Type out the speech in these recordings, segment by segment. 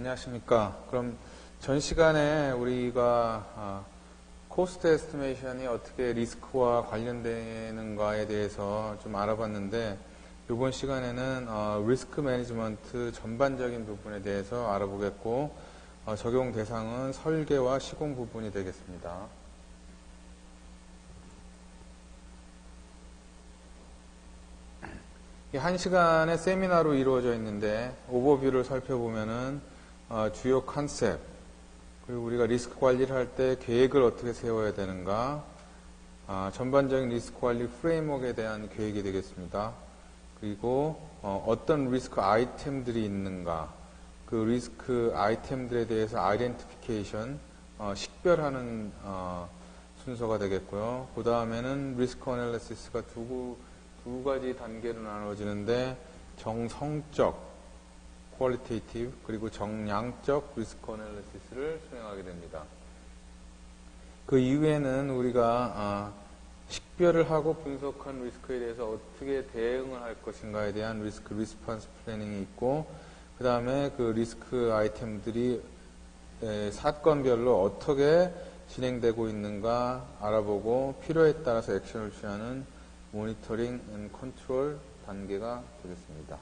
안녕하십니까. 그럼 전 시간에 우리가 코스트 에스티메이션이 어떻게 리스크와 관련되는가에 대해서 좀 알아봤는데, 이번 시간에는 리스크 매니지먼트 전반적인 부분에 대해서 알아보겠고, 적용 대상은 설계와 시공 부분이 되겠습니다. 한 시간의 세미나로 이루어져 있는데, 오버뷰를 살펴보면은 주요 컨셉, 그리고 우리가 리스크 관리를 할 때 계획을 어떻게 세워야 되는가, 전반적인 리스크 관리 프레임워크에 대한 계획이 되겠습니다. 그리고 어떤 리스크 아이템들이 있는가, 그 리스크 아이템들에 대해서 아이덴티피케이션, 식별하는 순서가 되겠고요. 그 다음에는 리스크 어널리시스가 두 가지 단계로 나눠지는데, 정성적 qualitative 그리고 정량적 리스크 어널리시스를 수행하게 됩니다. 그 이후에는 우리가 식별을 하고 분석한 리스크에 대해서 어떻게 대응을 할 것인가에 대한 리스크 리스폰스 플래닝이 있고, 그 다음에 그 리스크 아이템들이 사건별로 어떻게 진행되고 있는가 알아보고 필요에 따라서 액션을 취하는 모니터링 앤 컨트롤 단계가 되겠습니다.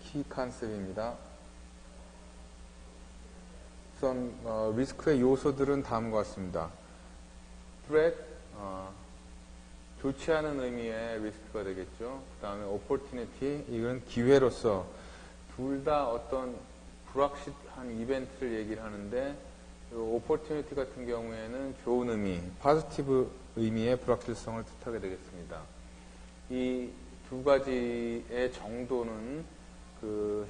키 컨셉입니다. 우선 리스크의 요소들은 다음과 같습니다. threat, 좋지 않은 의미의 리스크가 되겠죠. 그 다음에 opportunity, 이건 기회로서, 둘 다 어떤 불확실한 이벤트를 얘기를 하는데, opportunity 같은 경우에는 좋은 의미, positive 의미의 불확실성을 뜻하게 되겠습니다. 이 두 가지의 정도는 그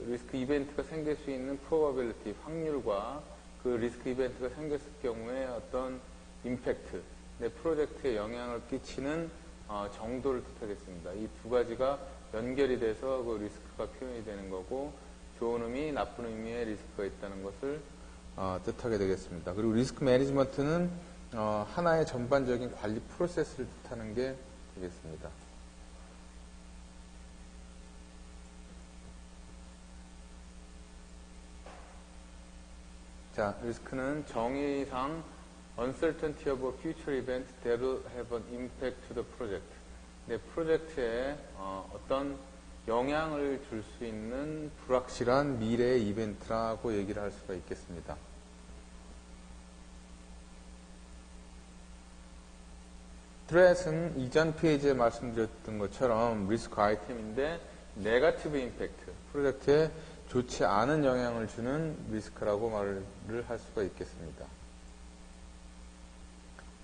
리스크 이벤트가 생길 수 있는 probability, 확률과 그 리스크 이벤트가 생겼을 경우에 어떤 임팩트, 내 프로젝트에 영향을 끼치는 정도를 뜻하겠습니다. 이 두 가지가 연결이 돼서 그 리스크가 표현이 되는 거고, 좋은 의미, 나쁜 의미의 리스크가 있다는 것을 뜻하게 되겠습니다. 그리고 리스크 매니지먼트는 하나의 전반적인 관리 프로세스를 뜻하는 게 되겠습니다. 자, 리스크는 정의상 uncertainty of a future event that will have an impact to the project. 내 프로젝트에 어떤 영향을 줄 수 있는 불확실한 미래의 이벤트라고 얘기를 할 수가 있겠습니다. threat은 이전 페이지에 말씀드렸던 것처럼 리스크 아이템인데, 네거티브 임팩트, 프로젝트에 좋지 않은 영향을 주는 리스크라고 말을 할 수가 있겠습니다.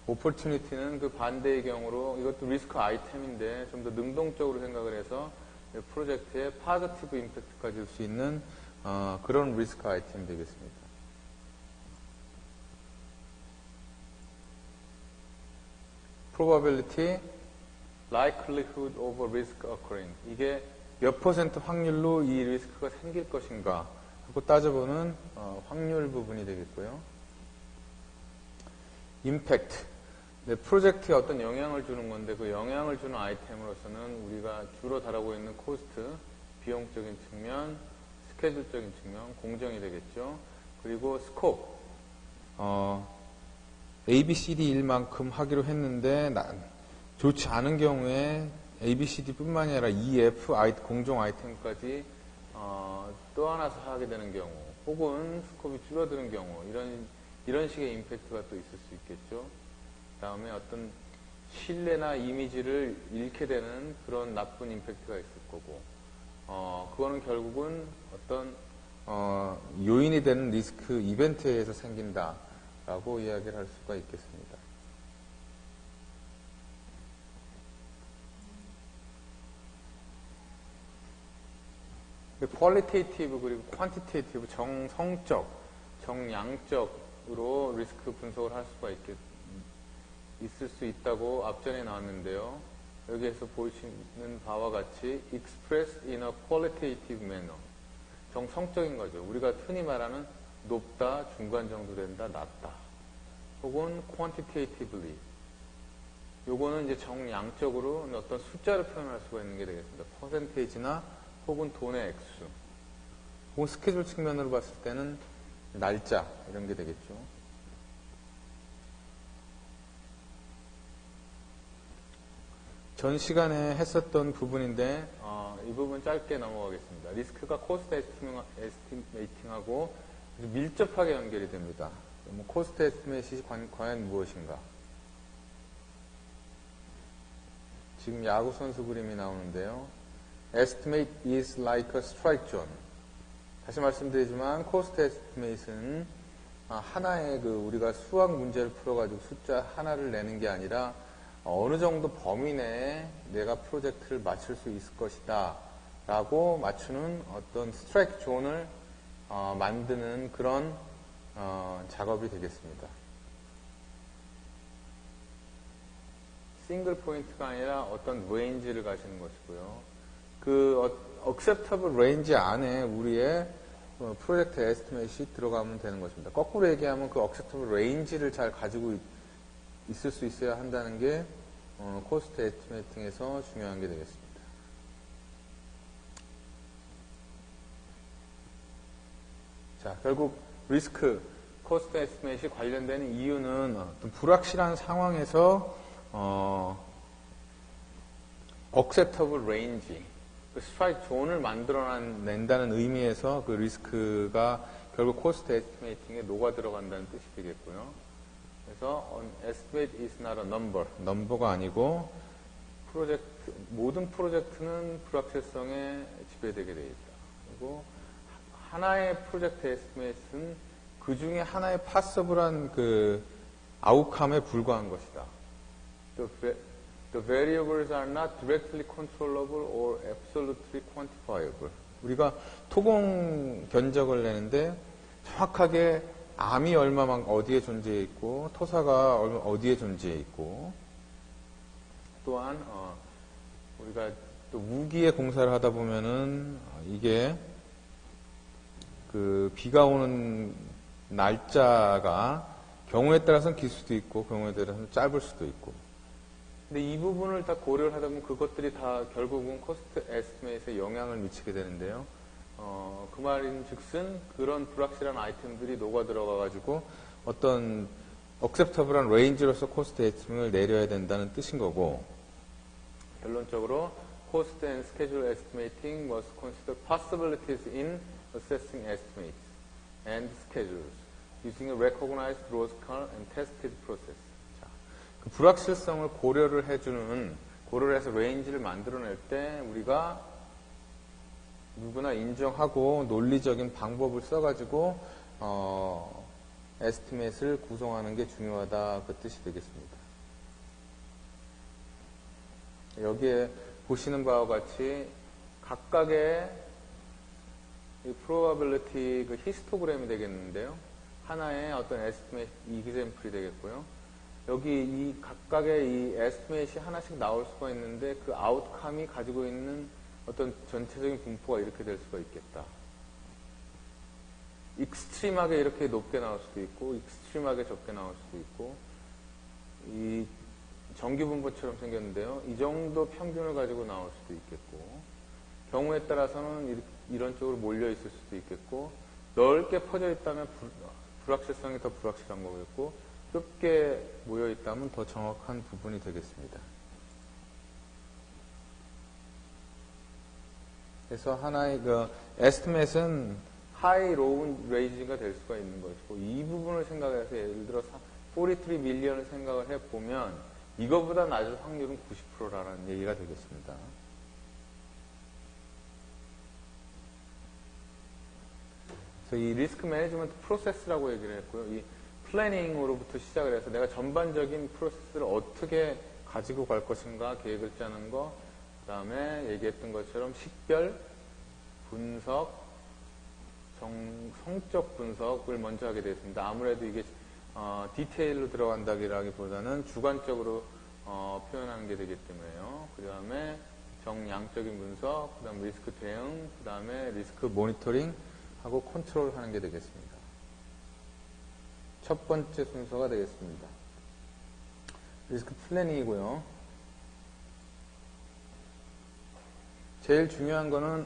오퍼튜니티는 그 반대의 경우로, 이것도 리스크 아이템인데 좀 더 능동적으로 생각을 해서 프로젝트에 파지티브 임팩트가 줄 수 있는 그런 리스크 아이템이 되겠습니다. probability, likelihood of a risk occurring. 이게 몇 퍼센트 확률로 이 리스크가 생길 것인가 하고 따져보는 확률 부분이 되겠고요. 임팩트, 프로젝트에 어떤 영향을 주는 건데, 그 영향을 주는 아이템으로서는 우리가 주로 다루고 있는 코스트, 비용적인 측면, 스케줄적인 측면, 공정이 되겠죠. 그리고 스코프, ABCD 일만큼 하기로 했는데 좋지 않은 경우에 ABCD 뿐만이 아니라 EF, 공정 아이템까지 떠안아서 하게 되는 경우, 혹은 스코프이 줄어드는 경우, 이런 식의 임팩트가 또 있을 수 있겠죠. 그 다음에 어떤 신뢰나 이미지를 잃게 되는 그런 나쁜 임팩트가 있을 거고, 그거는 결국은 어떤 요인이 되는 리스크 이벤트에 의해서 생긴다라고 이야기를 할 수가 있겠습니다. 퀄리테이티브 그리고 퀀티테이티브, 정성적, 정량적으로 리스크 분석을 할 수가 있을 수 있다고 앞전에 나왔는데요. 여기에서 보시는 바와 같이 expressed in a qualitative manner, 정성적인 거죠. 우리가 흔히 말하는 높다, 중간 정도 된다, 낮다, 혹은 quantitatively, 요거는 이제 정량적으로 어떤 숫자를 표현할 수가 있는 게 되겠습니다. 퍼센테이지나 혹은 돈의 액수. 혹은 스케줄 측면으로 봤을 때는 날짜, 이런 게 되겠죠. 전 시간에 했었던 부분인데, 이 부분 짧게 넘어가겠습니다. 리스크가 코스트 에스티메이팅하고 밀접하게 연결이 됩니다. 코스트 에스티메이트이 과연 무엇인가? 지금 야구 선수 그림이 나오는데요. Estimate is like a strike zone. 다시 말씀드리지만 코스트 에스티메이트는 하나의 우리가 수학 문제를 풀어가지고 숫자 하나를 내는 게 아니라 어느 정도 범위 내에 내가 프로젝트를 맞출 수 있을 것이다 라고 맞추는 어떤 스트라이크 존을 만드는 그런 작업이 되겠습니다. 싱글 포인트가 아니라 어떤 레인지를 가시는 것이고요. 그 acceptable range 안에 우리의 프로젝트 에스티메이트이 들어가면 되는 것입니다. 거꾸로 얘기하면 그 acceptable range를 잘 가지고 있을 수 있어야 한다는 게 코스트 에스티메이팅에서 중요한 게 되겠습니다. 자, 결국 리스크, 코스트 에스티메이트이 관련되는 이유는 어떤 불확실한 상황에서 acceptable range, 그 스트라이크 존을 만들어낸다는 의미에서 그 리스크가 결국 코스트 에스티메이팅에 녹아 들어간다는 뜻이 되겠고요. 그래서 estimate is not a number, 넘버가 아니고 모든 프로젝트는 불확실성에 지배되게 되어 있다. 그리고 하나의 프로젝트 에스티메이트는 그 중에 하나의 파서블한 그 아웃컴에 불과한 것이다. The variables are not directly controllable or absolutely quantifiable. 우리가 토공 견적을 내는데 정확하게 암이 얼마만 어디에 존재해 있고 토사가 어디에 존재해 있고 또한 우리가 또 무기의 공사를 하다 보면은 이게 그 비가 오는 날짜가 경우에 따라서는 길 수도 있고 경우에 따라서는 짧을 수도 있고 근데 이 부분을 다 고려를 하다 보면 그것들이 다 결국은 코스트 에스티메이트에 영향을 미치게 되는데요. 그 말인 즉슨 그런 불확실한 아이템들이 녹아 들어가가지고 어떤 acceptable한 레인지로서 코스트 에스티메이트를 내려야 된다는 뜻인 거고 결론적으로 cost and schedule estimating must consider possibilities in assessing estimates and schedules using a recognized logical and tested process. 자, 그 불확실성을 고려를 해서 레인지를 만들어낼 때 우리가 누구나 인정하고 논리적인 방법을 써가지고 에스티메이트를 구성하는 게 중요하다 그 뜻이 되겠습니다. 여기에 보시는 바와 같이 각각의 이 probability 그 히스토그램이 되겠는데요. 하나의 어떤 에스티메이트 이그젬플이 되겠고요. 여기 이 각각의 이 에스티메이트이 하나씩 나올 수가 있는데 그 아웃컴이 가지고 있는 어떤 전체적인 분포가 이렇게 될 수가 있겠다. 익스트림하게 이렇게 높게 나올 수도 있고 익스트림하게 적게 나올 수도 있고 이 정규분포처럼 생겼는데요. 이 정도 평균을 가지고 나올 수도 있겠고 경우에 따라서는 이런 쪽으로 몰려 있을 수도 있겠고 넓게 퍼져 있다면 불확실성이 더 불확실한 거겠고 좁게 모여 있다면 더 정확한 부분이 되겠습니다. 그래서 하나의 그 에스티메이트는 하이, 로우 레인지가 될 수가 있는 것이고 이 부분을 생각해서 예를 들어 43 밀리언을 생각을 해보면 이거보다 낮을 확률은 90%라는 얘기가 되겠습니다. 그래서 이 리스크 매니지먼트 프로세스라고 얘기를 했고요. 이 플래닝으로부터 시작을 해서 내가 전반적인 프로세스를 어떻게 가지고 갈 것인가 계획을 짜는 거, 그 다음에 얘기했던 것처럼 식별, 분석, 성적 분석을 먼저 하게 되었습니다. 아무래도 이게 디테일로 들어간다기보다는 주관적으로 표현하는 게 되기 때문에요. 그 다음에 정량적인 분석, 그 다음 리스크 대응, 그 다음에 리스크 모니터링 하고 컨트롤 하는 게 되겠습니다. 첫 번째 순서가 되겠습니다. 리스크 플래닝이고요. 제일 중요한 거는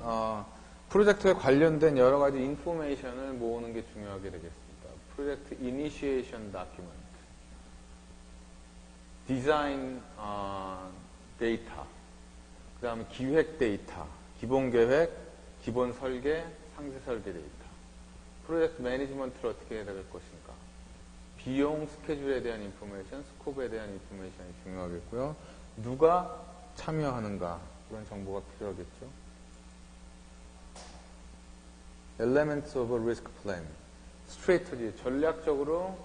프로젝트에 관련된 여러 가지 인포메이션을 모으는 게 중요하게 되겠습니다. 프로젝트 이니시에이션 다큐멘트, 디자인 데이터, 그 다음에 기획 데이터, 기본 계획, 기본 설계, 상세 설계 데이터, 프로젝트 매니지먼트를 어떻게 해야 될 것인가, 비용 스케줄에 대한 인포메이션, 스코프에 대한 인포메이션이 중요하겠고요. 누가 참여하는가, 그런 정보가 필요하겠죠. Elements of a risk plan, 스트레이터지, 전략적으로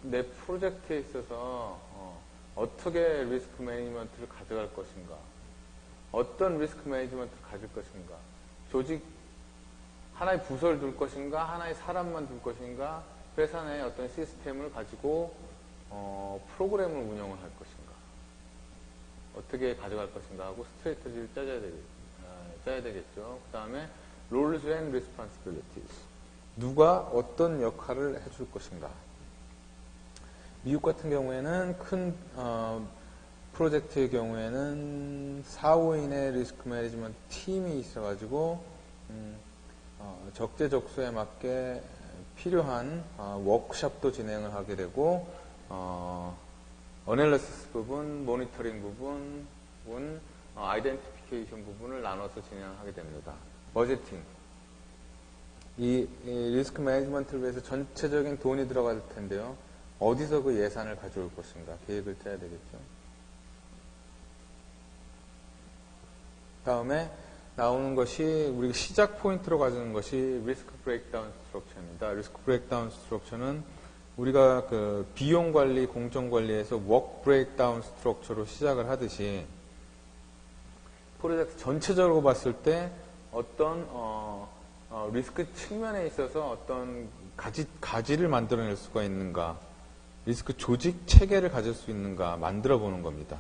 내 프로젝트에 있어서 어떻게 리스크 매니지먼트를 가져갈 것인가, 어떤 리스크 매니지먼트를 가질 것인가, 조직 하나의 부서를 둘 것인가, 하나의 사람만 둘 것인가, 회사 내에 어떤 시스템을 가지고 프로그램을 운영을 할 것인가, 어떻게 가져갈 것인가 하고 스트레이터지를 짜야 되겠죠. 그 다음에 roles and responsibilities, 누가 어떤 역할을 해줄 것인가. 미국 같은 경우에는 큰 프로젝트의 경우에는 4, 5인의 리스크 매니지먼트 팀이 있어가지고 적재적소에 맞게 필요한 워크숍도 진행을 하게 되고 어널리시스 부분, 모니터링 부분, 아이덴티피케이션 부분을 나눠서 진행하게 됩니다. 버제팅, 이 리스크 매니지먼트를 위해서 전체적인 돈이 들어갈 텐데요. 어디서 그 예산을 가져올 것인가 계획을 짜야 되겠죠. 다음에 나오는 것이 우리가 시작 포인트로 가지는 것이 리스크 브레이크다운 스트럭처입니다. 리스크 브레이크다운 스트럭처는 우리가 그 비용 관리, 공정 관리에서 워크 브레이크다운 스트럭처로 시작을 하듯이 프로젝트 전체적으로 봤을 때 어떤 리스크 측면에 있어서 어떤 가지를 만들어낼 수가 있는가, 리스크 조직 체계를 가질 수 있는가 만들어 보는 겁니다.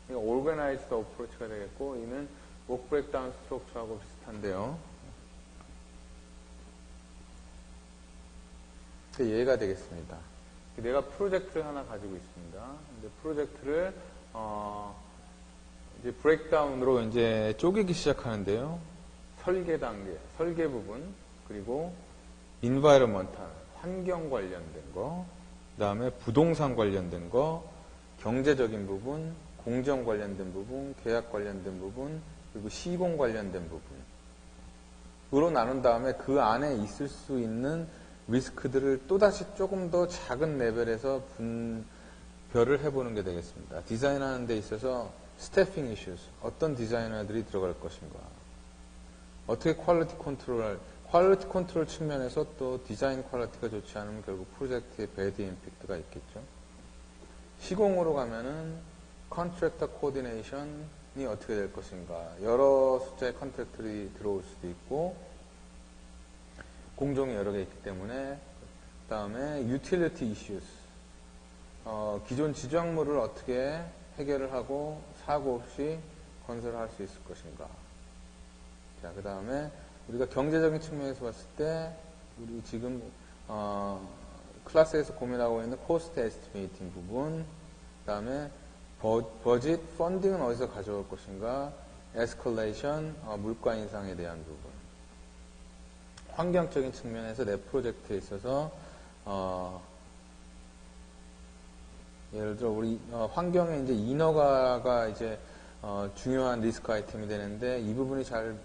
오르가나이즈드 어프로치가 되겠고, 이는 워크 브레이크다운 스트럭처하고 비슷한데요. 예가 되겠습니다. 내가 프로젝트를 하나 가지고 있습니다. 근데 프로젝트를 이제 브레이크다운으로 이제 쪼개기 시작하는데요. 설계 단계, 설계 부분, 그리고 인바이러먼탈, 환경 관련된 거, 그 다음에 부동산 관련된 거, 경제적인 부분, 공정 관련된 부분, 계약 관련된 부분, 그리고 시공 관련된 부분으로 나눈 다음에 그 안에 있을 수 있는 리스크들을 또다시 조금 더 작은 레벨에서 분별을 해보는 게 되겠습니다. 디자인하는 데 있어서 스태핑 이슈스, 어떤 디자이너들이 들어갈 것인가, 어떻게 퀄리티 컨트롤 측면에서 또 디자인 퀄리티가 좋지 않으면 결국 프로젝트에 배드 임팩트가 있겠죠. 시공으로 가면은 컨트랙터 코디네이션이 어떻게 될 것인가, 여러 숫자의 컨트랙터들이 들어올 수도 있고 공정이 여러 개 있기 때문에. 그 다음에 유틸리티 이슈스, 기존 지정물을 어떻게 해결을 하고 사고 없이 건설할 수 있을 것인가. 자, 그 다음에 우리가 경제적인 측면에서 봤을 때 우리 지금 클래스에서 고민하고 있는 코스트 에스티메이팅 부분, 그 다음에 버짓 펀딩은 어디서 가져올 것인가, 에스컬레이션, 물가 인상에 대한 부분, 환경적인 측면에서 내 프로젝트에 있어서 예를 들어 우리 환경에 이제 인허가가 이제 중요한 리스크 아이템이 되는데 이 부분이 잘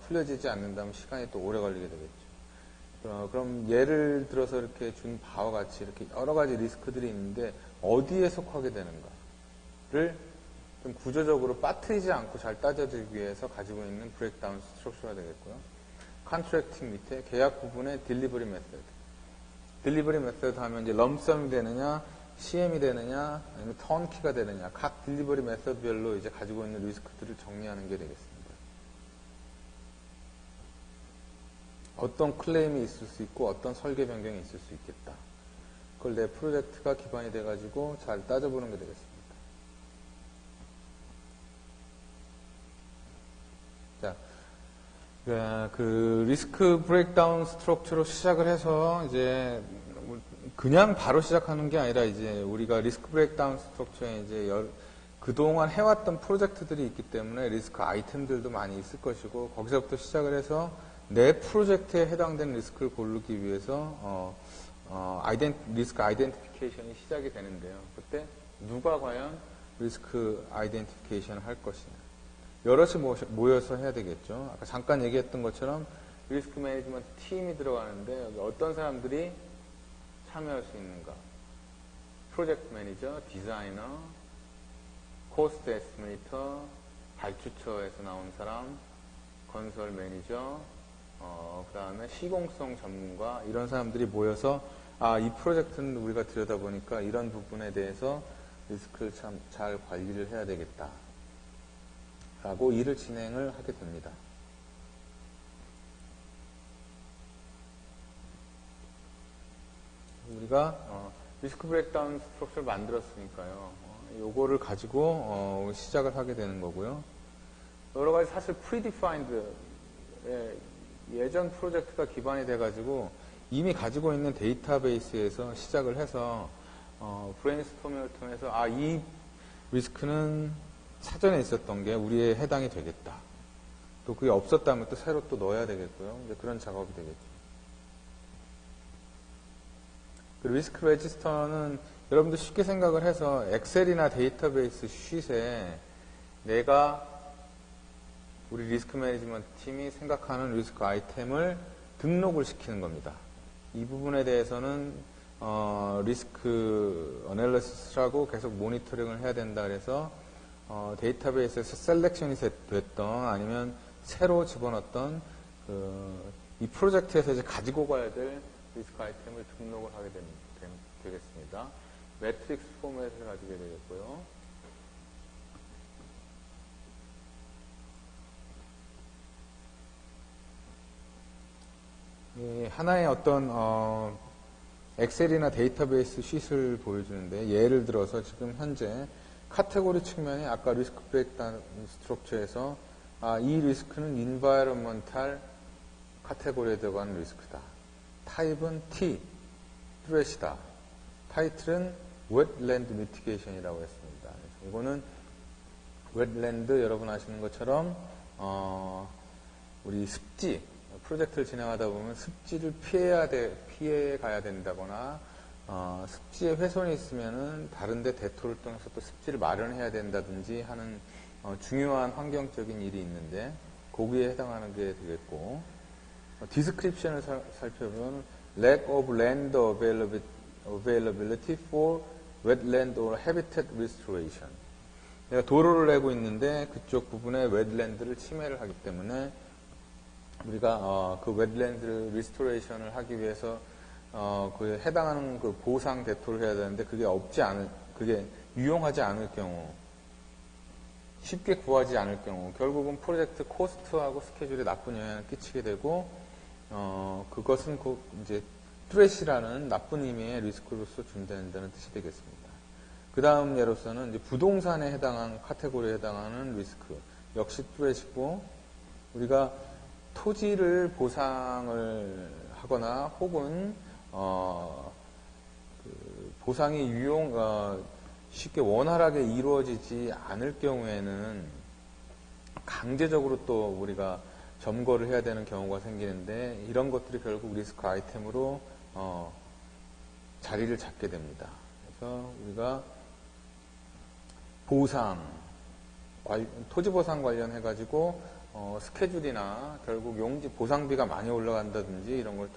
풀려지지 않는다면 시간이 또 오래 걸리게 되겠죠. 그럼 예를 들어서 이렇게 준 바와 같이 이렇게 여러 가지 리스크들이 있는데 어디에 속하게 되는가를 좀 구조적으로 빠뜨리지 않고 잘 따져주기 위해서 가지고 있는 브레이크다운 스트럭처가 되겠고요. 컨트랙팅 밑에 계약 부분의 딜리버리 메서드. 딜리버리 메서드 하면 이제 럼썸이 되느냐, CM이 되느냐, 아니면 턴키가 되느냐, 각 딜리버리 메서드별로 이제 가지고 있는 리스크들을 정리하는 게 되겠습니다. 어떤 클레임이 있을 수 있고 어떤 설계 변경이 있을 수 있겠다. 그걸 내 프로젝트가 기반이 돼가지고 잘 따져보는 게 되겠습니다. 자, 그 리스크 브레이크다운 스트럭처로 시작을 해서 이제 그냥 바로 시작하는 게 아니라 이제 우리가 리스크 브레이크다운 스트럭처에 이제 그동안 해왔던 프로젝트들이 있기 때문에 리스크 아이템들도 많이 있을 것이고 거기서부터 시작을 해서 내 프로젝트에 해당되는 리스크를 고르기 위해서 리스크 아이덴티피케이션이 시작이 되는데요. 그때 누가 과연 리스크 아이덴티피케이션을 할 것이냐. 여럿이 모여서 해야 되겠죠. 아까 잠깐 얘기했던 것처럼 리스크 매니지먼트 팀이 들어가는데 여기 어떤 사람들이 참여할 수 있는가. 프로젝트 매니저, 디자이너, 코스트 에스티메이터, 발주처에서 나온 사람, 건설 매니저, 그 다음에 시공성 전문가, 이런 사람들이 모여서 이 프로젝트는 우리가 들여다보니까 이런 부분에 대해서 리스크를 참 잘 관리를 해야 되겠다. 라고 일을 진행을 하게 됩니다. 우리가 리스크 브레이크다운 스트럭처를 만들었으니까요. 요거를 가지고 시작을 하게 되는 거고요. 여러 가지 사실 프리디파인드 예전 프로젝트가 기반이 돼가지고 이미 가지고 있는 데이터베이스에서 시작을 해서 브레인스토밍을 통해서 이 리스크는 사전에 있었던 게 우리에 해당이 되겠다. 또 그게 없었다면 또 새로 또 넣어야 되겠고요. 이제 그런 작업이 되겠죠. 그 리스크 레지스터는 여러분들 쉽게 생각을 해서 엑셀이나 데이터베이스 쉿에 내가 우리 리스크 매니지먼트 팀이 생각하는 리스크 아이템을 등록을 시키는 겁니다. 이 부분에 대해서는 리스크 어널리시스라고 계속 모니터링을 해야 된다 그래서 데이터베이스에서 셀렉션이 됐던 아니면 새로 집어넣었던 이 프로젝트에서 이제 가지고 가야 될 리스크 아이템을 등록을 하게 되겠습니다. 매트릭스 포맷을 가지게 되겠고요. 하나의 어떤 엑셀이나 데이터베이스 쉿을 보여주는데 예를 들어서 지금 현재 카테고리 측면에 아까 리스크 브레이크다운 스트럭처에서 이 리스크는 인바이러먼탈 카테고리에 들어가는 리스크다. 타입은 T, 트렛이다. 타이틀은 웨트랜드 미티게이션이라고 했습니다. 그래서 이거는 웨트랜드 여러분 아시는 것처럼 우리 습지 프로젝트를 진행하다 보면 습지를 피해 가야 된다거나 습지에 훼손이 있으면은 다른데 대토를 통해서 또 습지를 마련해야 된다든지 하는 중요한 환경적인 일이 있는데 거기에 해당하는 게 되겠고 디스크립션을 살펴보면 lack of land availability for wetland or habitat restoration. 내가 도로를 내고 있는데 그쪽 부분에 웨트랜드를 침해를 하기 때문에 우리가 그 웨트랜드 리스토레이션을 하기 위해서 그 해당하는 그 보상 대토를 해야 되는데 그게 유용하지 않을 경우 쉽게 구하지 않을 경우 결국은 프로젝트 코스트하고 스케줄에 나쁜 영향을 끼치게 되고 그것은 이제 트래시라는 나쁜 의미의 리스크로서 존재한다는 뜻이 되겠습니다. 그 다음 예로서는 이제 부동산에 해당한 카테고리에 해당하는 리스크 역시 트래시고 우리가 토지를 보상을 하거나 혹은 보상이 쉽게 원활하게 이루어지지 않을 경우에는 강제적으로 또 우리가 점거를 해야 되는 경우가 생기는데 이런 것들이 결국 리스크 아이템으로 자리를 잡게 됩니다. 그래서 우리가 토지 보상 관련해 가지고 스케줄이나 결국 용지 보상비가 많이 올라간다든지 이런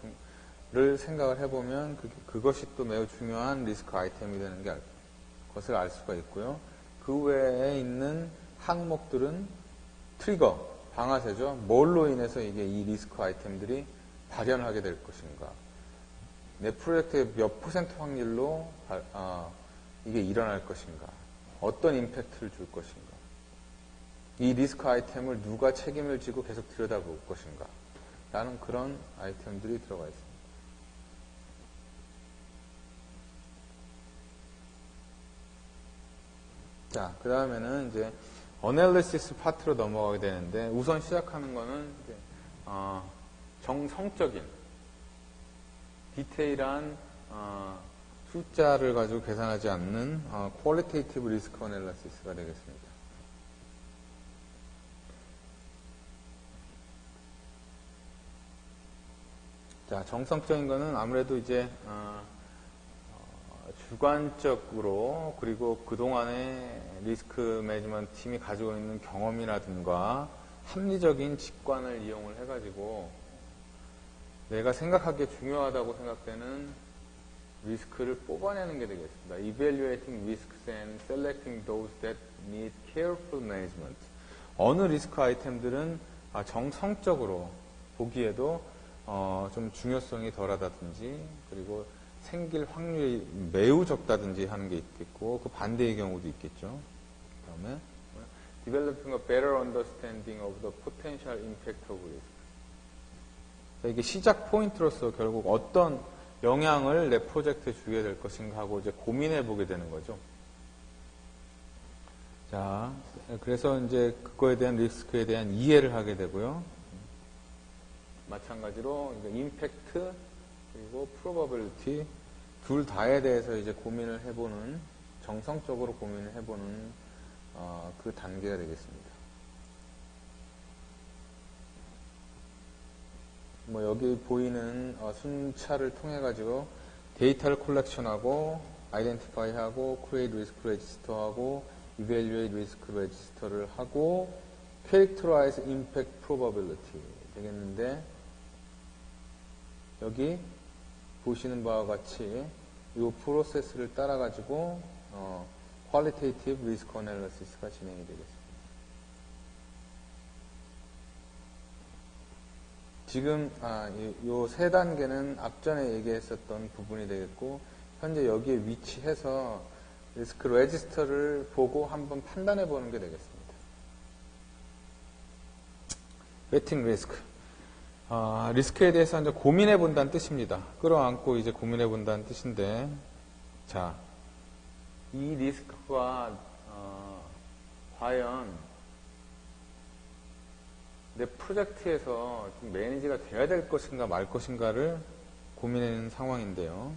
것을 생각을 해보면 그것이 또 매우 중요한 리스크 아이템이 되는 것을 알 수가 있고요. 그 외에 있는 항목들은 트리거, 방아쇠죠. 뭘로 인해서 이 리스크 아이템들이 발현하게 될 것인가. 내 프로젝트의 몇 % 확률로 이게 일어날 것인가. 어떤 임팩트를 줄 것인가. 이 리스크 아이템을 누가 책임을 지고 계속 들여다볼 것인가. 라는 그런 아이템들이 들어가 있습니다. 자, 그 다음에는 이제 어널리시스 파트로 넘어가게 되는데 우선 시작하는 거는 이제 정성적인 디테일한 숫자를 가지고 계산하지 않는 qualitative risk analysis가 되겠습니다. 자, 정성적인 거는 아무래도 이제 주관적으로 그리고 그동안의 리스크 매니지먼트 팀이 가지고 있는 경험이라든가 합리적인 직관을 이용을 해가지고 내가 생각하기에 중요하다고 생각되는 리스크를 뽑아내는 게 되겠습니다. Evaluating risks and selecting those that need careful management. 어느 리스크 아이템들은 정성적으로 보기에도 좀 중요성이 덜하다든지 그리고 생길 확률이 매우 적다든지 하는 게 있겠고 그 반대의 경우도 있겠죠. 그 다음에 Developing a better understanding of the potential impact of risk. 자, 이게 시작 포인트로서 결국 어떤 영향을 내 프로젝트에 주게 될 것인가 하고 이제 고민해 보게 되는 거죠. 자, 그래서 이제 그거에 대한 리스크에 대한 이해를 하게 되고요. 마찬가지로 임팩트 그리고 프로버빌리티 둘 다에 대해서 이제 고민을 해보는 정성적으로 고민을 해보는 그 단계가 되겠습니다. 뭐 여기 보이는 순차를 통해 가지고 데이터를 콜렉션하고 아이덴티파이하고 크리에이트 리스크 레지스터하고 이밸류에이트 리스크 레지스터를 하고 캐릭터라이즈 임팩트 프로버빌리티 되겠는데 여기 보시는 바와 같이 이 프로세스를 따라 가지고 퀄리테이티브 리스크 애널리시스가 진행이 되겠습니다. 지금 이 세 단계는 앞전에 얘기했었던 부분이 되겠고 현재 여기에 위치해서 리스크 레지스터를 보고 한번 판단해 보는 게 되겠습니다. 웨팅 리스크. 리스크에 대해서 이제 고민해 본다는 뜻입니다. 끌어안고 이제 고민해 본다는 뜻인데, 자, 이 리스크가 과연 내 프로젝트에서 좀 매니지가 돼야 될 것인가 말 것인가를 고민하는 상황인데요.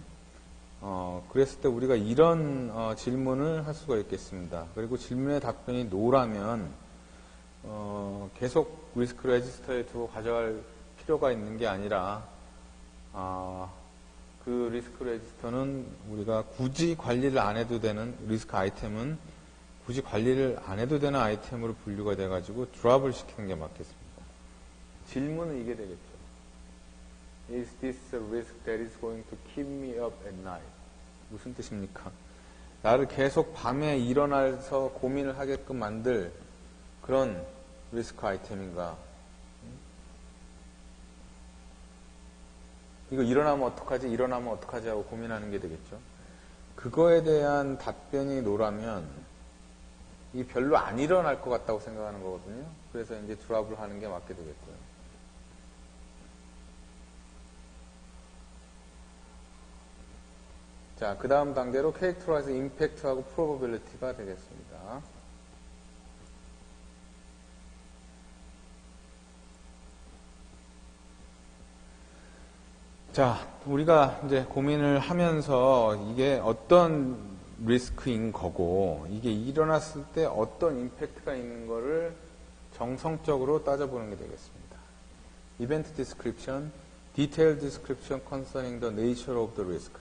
그랬을 때 우리가 이런 질문을 할 수가 있겠습니다. 그리고 질문의 답변이 노라면 계속 리스크 레지스터에 두고 가져갈 필요가 있는 게 아니라 그 리스크 레지스터는 우리가 굳이 관리를 안 해도 되는 리스크 아이템은 굳이 관리를 안 해도 되는 아이템으로 분류가 돼가지고 드랍을 시키는 게 맞겠습니다. 질문은 이게 되겠죠. Is this a risk that is going to keep me up at night? 무슨 뜻입니까? 나를 계속 밤에 일어나서 고민을 하게끔 만들 그런 리스크 아이템인가? 이거 일어나면 어떡하지? 일어나면 어떡하지? 하고 고민하는 게 되겠죠. 그거에 대한 답변이 노라면 이 별로 안 일어날 것 같다고 생각하는 거거든요. 그래서 이제 드랍을 하는 게 맞게 되겠고요. 자, 그 다음 단계로 캐릭터라이즈 임팩트하고 프로버빌리티가 되겠습니다. 자, 우리가 이제 고민을 하면서 이게 어떤 리스크인 거고 이게 일어났을 때 어떤 임팩트가 있는 거를 정성적으로 따져보는 게 되겠습니다. Event description, detailed description concerning the nature of the risk,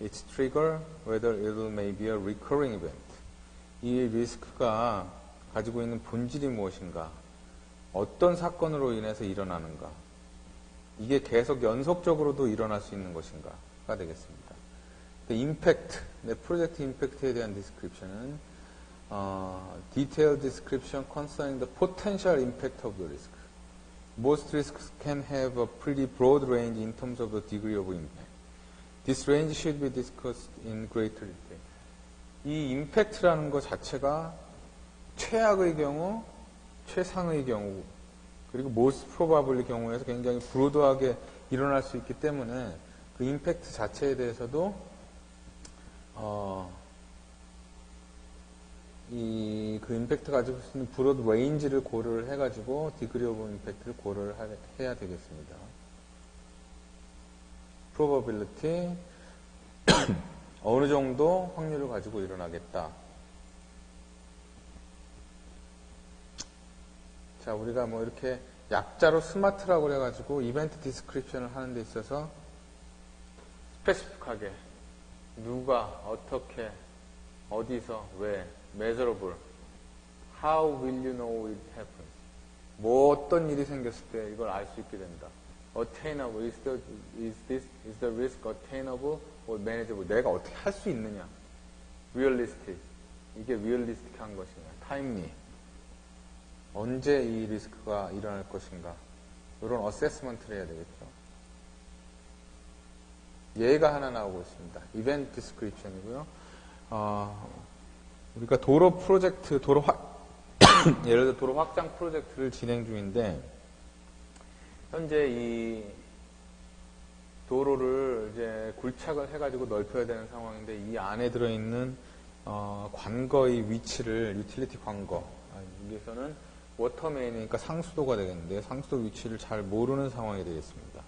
its trigger, whether it may be a recurring event. 이 리스크가 가지고 있는 본질이 무엇인가, 어떤 사건으로 인해서 일어나는가, 이게 계속 연속적으로도 일어날 수 있는 것인가가 되겠습니다. 임팩트, 내 프로젝트 임팩트에 대한 디스크립션은 detailed description concerning the potential impact of the risk. Most risks can have a pretty broad range in terms of the degree of impact. This range should be discussed in greater detail. 이 임팩트라는 것 자체가 최악의 경우, 최상의 경우, 그리고 most probably 경우에서 굉장히 브로드하게 일어날 수 있기 때문에 그 임팩트 자체에 대해서도 그 임팩트 가지고 있는 브로드 레인지를 고려를 해가지고 디그리 오브 임팩트를 고려를 해야 되겠습니다. probability, 어느 정도 확률을 가지고 일어나겠다. 자, 우리가 뭐 이렇게 약자로 스마트라고 그래가지고 이벤트 디스크립션을 하는 데 있어서 스페시픽하게 누가, 어떻게, 어디서, 왜, measurable, how will you know it happens? 뭐 어떤 일이 생겼을 때 이걸 알 수 있게 된다. attainable, is the risk attainable or manageable? 내가 어떻게 할 수 있느냐? realistic, 이게 realistic한 것이냐? timely, 언제 이 리스크가 일어날 것인가? 이런 어세스먼트를 해야 되겠죠. 예가 하나 나오고 있습니다. 이벤트 디스크립션이고요. 우리가 도로 프로젝트, 예를 들어 도로 확장 프로젝트를 진행 중인데, 현재 이 도로를 이제 굴착을 해가지고 넓혀야 되는 상황인데, 이 안에 들어있는 관거의 위치를, 유틸리티 관거, 여기서는 워터메인이니까 상수도가 되겠는데, 상수도 위치를 잘 모르는 상황이 되겠습니다.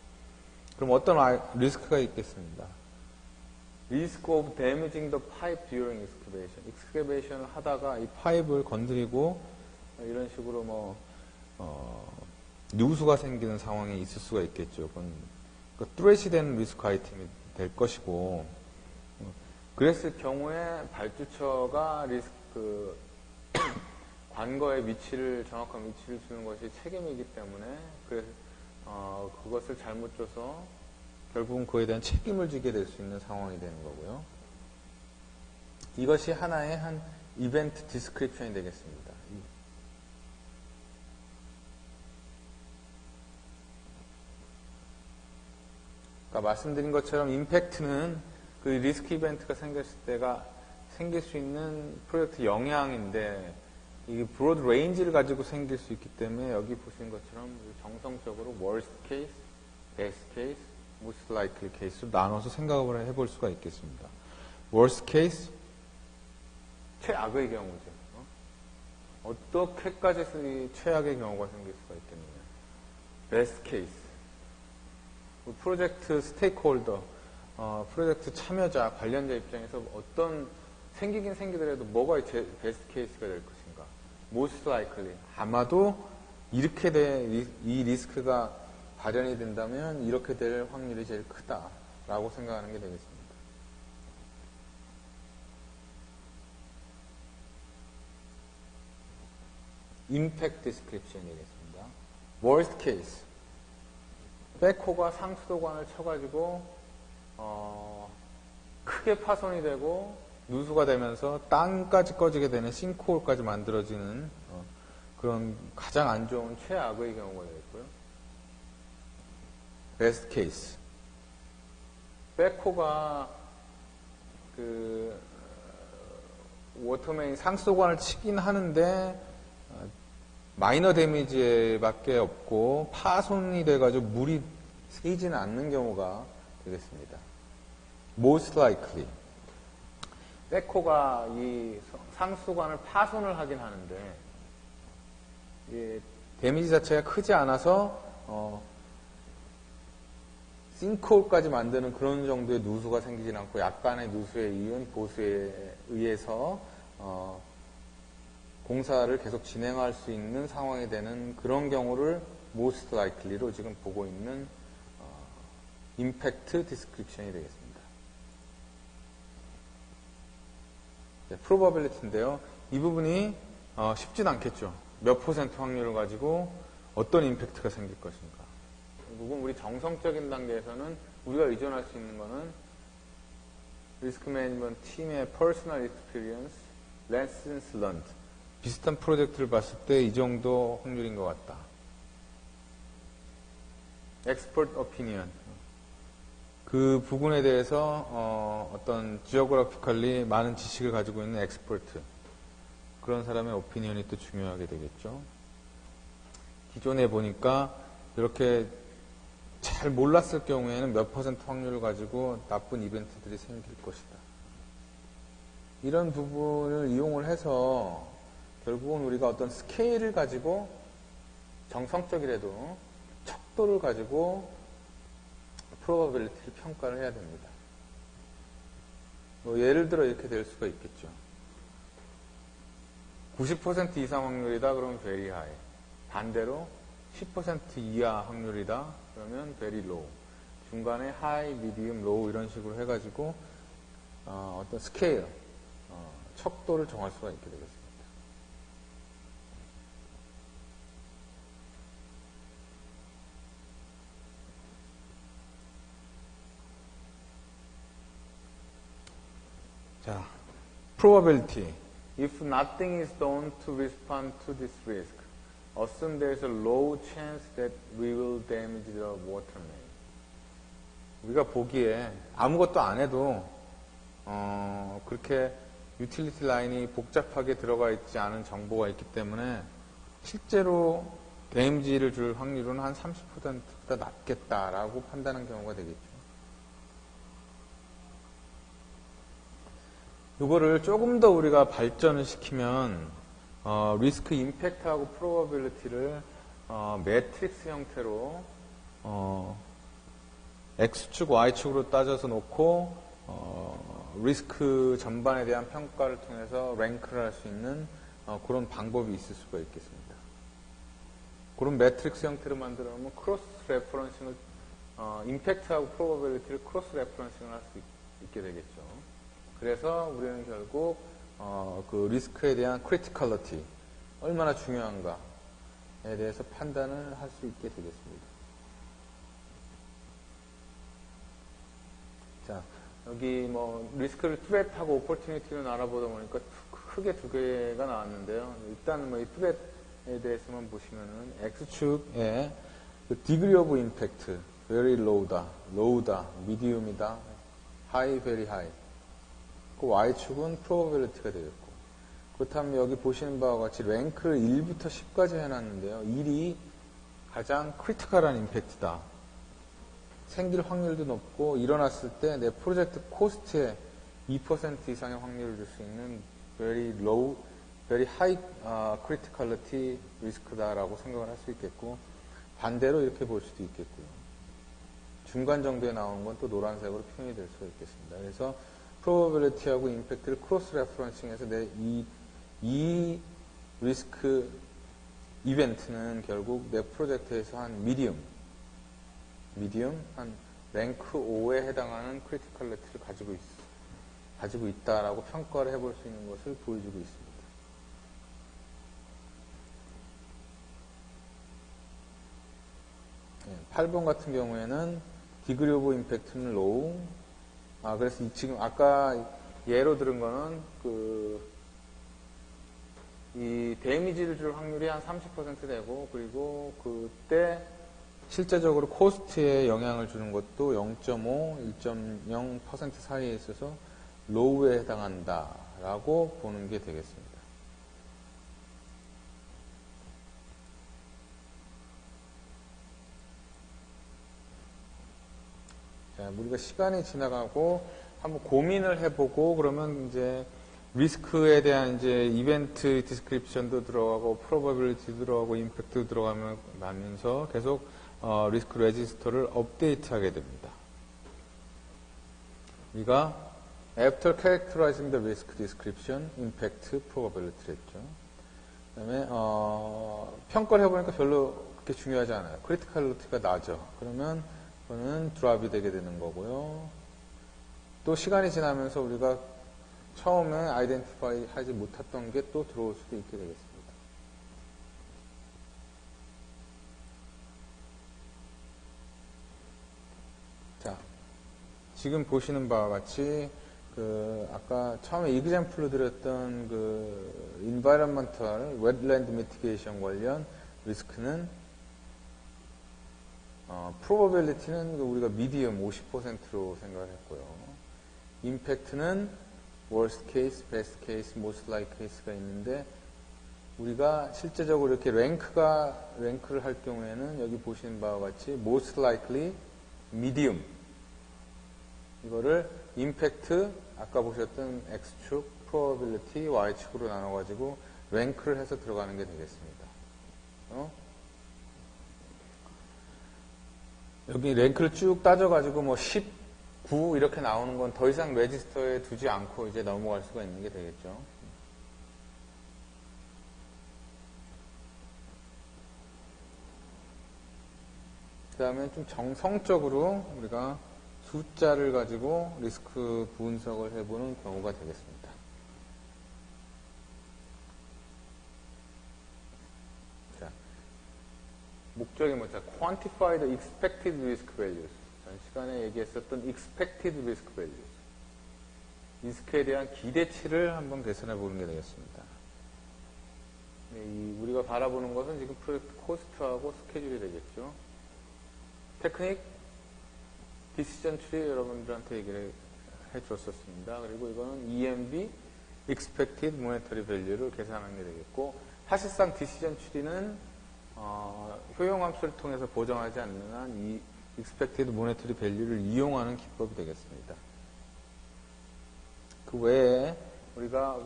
그럼 어떤 리스크가 있겠습니다. Risk of damaging the pipe during excavation. excavation을 하다가 이 파이프를 건드리고 이런 식으로 누수가 생기는 상황이 있을 수가 있겠죠. 그건 뚜렛이 된 리스크 아이템이 될 것이고, 그랬을 경우에 발주처가 관거의 위치를, 정확한 위치를 주는 것이 책임이기 때문에, 그래서 그것을 잘못 줘서 결국은 그에 대한 책임을 지게 될 수 있는 상황이 되는 거고요. 이것이 하나의 한 이벤트 디스크립션이 되겠습니다. 그러니까 말씀드린 것처럼 임팩트는 그 리스크 이벤트가 생길 수 있는 프로젝트 영향인데, 이 브로드 레인지를 가지고 생길 수 있기 때문에 여기 보신 것처럼 정성적으로 worst case, best case, most likely case로 나눠서 생각을 해볼 수가 있겠습니다. worst case, 최악의 경우죠. 어떻게까지 최악의 경우가 생길 수가 있겠느냐. best case, 프로젝트 스테이크홀더, 프로젝트 참여자, 관련자 입장에서 어떤 생기긴 생기더라도 뭐가 베스트 케이스가 될 것인가. most likely, 아마도 이렇게 이 리스크가 발현이 된다면 이렇게 될 확률이 제일 크다라고 생각하는 게 되겠습니다. 임팩트 디스크립션이 되겠습니다. worst case, 백호가 상수도관을 쳐가지고 크게 파손이 되고 누수가 되면서 땅까지 꺼지게 되는 싱크홀까지 만들어지는 그런 가장 안 좋은 최악의 경우가 되겠고요. 베스트 케이스, 백호가 워터메인 상수도관을 치긴 하는데 마이너 데미지밖에 없고 파손이 돼가지고 물이 새지는 않는 경우가 되겠습니다. most likely, 백호가 이 상수도관을 파손을 하긴 하는데 데미지 자체가 크지 않아서 싱크홀까지 만드는 그런 정도의 누수가 생기진 않고 약간의 누수에 의한 보수에 의해서 공사를 계속 진행할 수 있는 상황이 되는 그런 경우를 most likely로 지금 보고 있는 임팩트 디스크립션이 되겠습니다. probability인데요. 이 부분이 쉽진 않겠죠. 몇 퍼센트 확률을 가지고 어떤 임팩트가 생길 것인가. 이 부분 우리 정성적인 단계에서는 우리가 의존할 수 있는 거는 리스크 매니지먼트 팀의 퍼스널 익스피리언스, lessons learned. 비슷한 프로젝트를 봤을 때 이 정도 확률인 것 같다. expert opinion. 그 부분에 대해서 어떤 지오그래피컬리 많은 지식을 가지고 있는 엑스퍼트, 그런 사람의 오피니언이 또 중요하게 되겠죠. 기존에 보니까 이렇게 잘 몰랐을 경우에는 몇 퍼센트 확률을 가지고 나쁜 이벤트들이 생길 것이다. 이런 부분을 이용을 해서 결국은 우리가 어떤 스케일을 가지고 정성적이라도 척도를 가지고 프로바빌리티를 평가를 해야 됩니다. 뭐 예를 들어 이렇게 될 수가 있겠죠. 90% 이상 확률이다 그러면 very high. 반대로 10% 이하 확률이다 그러면 very low. 중간에 high, medium, low 이런 식으로 해가지고 어떤 스케일, 척도를 정할 수가 있게 되겠습니다. 자, probability. If nothing is done to respond to this risk, assume there is a low chance that we will damage the water main. 우리가 보기에 아무것도 안 해도 그렇게 유틸리티 라인이 복잡하게 들어가 있지 않은 정보가 있기 때문에 실제로 데미지를 줄 확률은 한 30%보다 낮겠다라고 판단하는 경우가 되겠죠. 이거를 조금 더 우리가 발전을 시키면 리스크 임팩트하고 프로버빌리티를 매트릭스 형태로 X축, Y축으로 따져서 놓고 리스크 전반에 대한 평가를 통해서 랭크를 할 수 있는 그런 방법이 있을 수가 있겠습니다. 그런 매트릭스 형태로 만들어 놓으면 크로스 레퍼런싱을 임팩트하고 프로버빌리티를 크로스 레퍼런싱을 할 수 있게 되겠죠. 그래서 우리는 결국 그 리스크에 대한 크리티컬리티 얼마나 중요한가에 대해서 판단을 할 수 있게 되겠습니다. 자, 여기 뭐 리스크를 트렛하고 오퍼튜니티로 알아보다 보니까 크게 두 개가 나왔는데요. 일단 뭐 이 트렛에 대해서만 보시면은 X축에 그 degree of impact, very low다, low다, medium이다, high, very high. 그 Y축은 probability가 되겠고. 그렇다면 여기 보시는 바와 같이 랭크를 1부터 10까지 해놨는데요. 1이 가장 크리티컬한 임팩트다. 생길 확률도 높고 일어났을 때 내 프로젝트 코스트에 2% 이상의 확률을 줄 수 있는 very low, very high criticality risk다라고 생각을 할 수 있겠고 반대로 이렇게 볼 수도 있겠고요. 중간 정도에 나오는 건 또 노란색으로 표현이 될 수가 있겠습니다. 그래서 probability하고 임팩트를 크로스 레퍼런싱해서 이 리스크 이벤트는 결국 내 프로젝트에서 한 미디움, 한 랭크 5에 해당하는 크리티컬리티를 가지고 있다라고 평가를 해볼 수 있는 것을 보여주고 있습니다. 네, 8번 같은 경우에는 degree of impact는 low. 그래서 지금 아까 예로 들은 거는 이 데미지를 줄 확률이 한 30% 되고 그리고 그때 실제적으로 코스트에 영향을 주는 것도 0.5, 1.0% 사이에 있어서 로우에 해당한다라고 보는 게 되겠습니다. 자, 우리가 시간이 지나가고 한번 고민을 해보고 그러면 이제 리스크에 대한 이제 이벤트 디스크립션도 들어가고 프로버빌리티도 들어가고 임팩트도 들어가면서 계속 리스크 레지스터를 업데이트하게 됩니다. 우리가 after characterizing the risk description, impact, probability를 했죠. 그 다음에 평가를 해보니까 별로 그렇게 중요하지 않아요. 크리티컬리티가 낮죠. 그러면 그거는 드랍이 되게 되는 거고요. 또 시간이 지나면서 우리가 처음에 아이덴티파이 하지 못했던 게 또 들어올 수도 있게 되겠습니다. 자, 지금 보시는 바와 같이 아까 처음에 이그젬플로 드렸던 environmental wetland mitigation 관련 리스크는 probability는 우리가 medium 50%로 생각을 했고요. impact는 worst case, best case, most likely case가 있는데 우리가 실제적으로 이렇게 랭크를 할 경우에는 여기 보시는 바와 같이 most likely, medium 이거를 impact 아까 보셨던 X축, probability, Y축으로 나눠가지고 랭크를 해서 들어가는 게 되겠습니다. 여기 랭크를 쭉 따져가지고 뭐 10 9 이렇게 나오는 건 더 이상 레지스터에 두지 않고 이제 넘어갈 수가 있는 게 되겠죠. 그 다음에 좀 정성적으로 우리가 숫자를 가지고 리스크 분석을 해보는 경우가 되겠습니다. 자, 목적이 뭐죠? Quantify the expected risk values. 전 시간에 얘기했었던 expected risk values. 리스크에 대한 기대치를 한번 계산해 보는 게 되겠습니다. 우리가 바라보는 것은 지금 프로젝트 코스트하고 스케줄이 되겠죠. 테크닉, 디시전 트리 여러분들한테 얘기를 해줬었습니다. 그리고 이거는 EMV, Expected Monetary Value를 계산하는 게 되겠고, 사실상 디시전 트리는 효용함수를 통해서 보정하지 않는 한 이 Expected Monetary Value를 이용하는 기법이 되겠습니다. 그 외에 우리가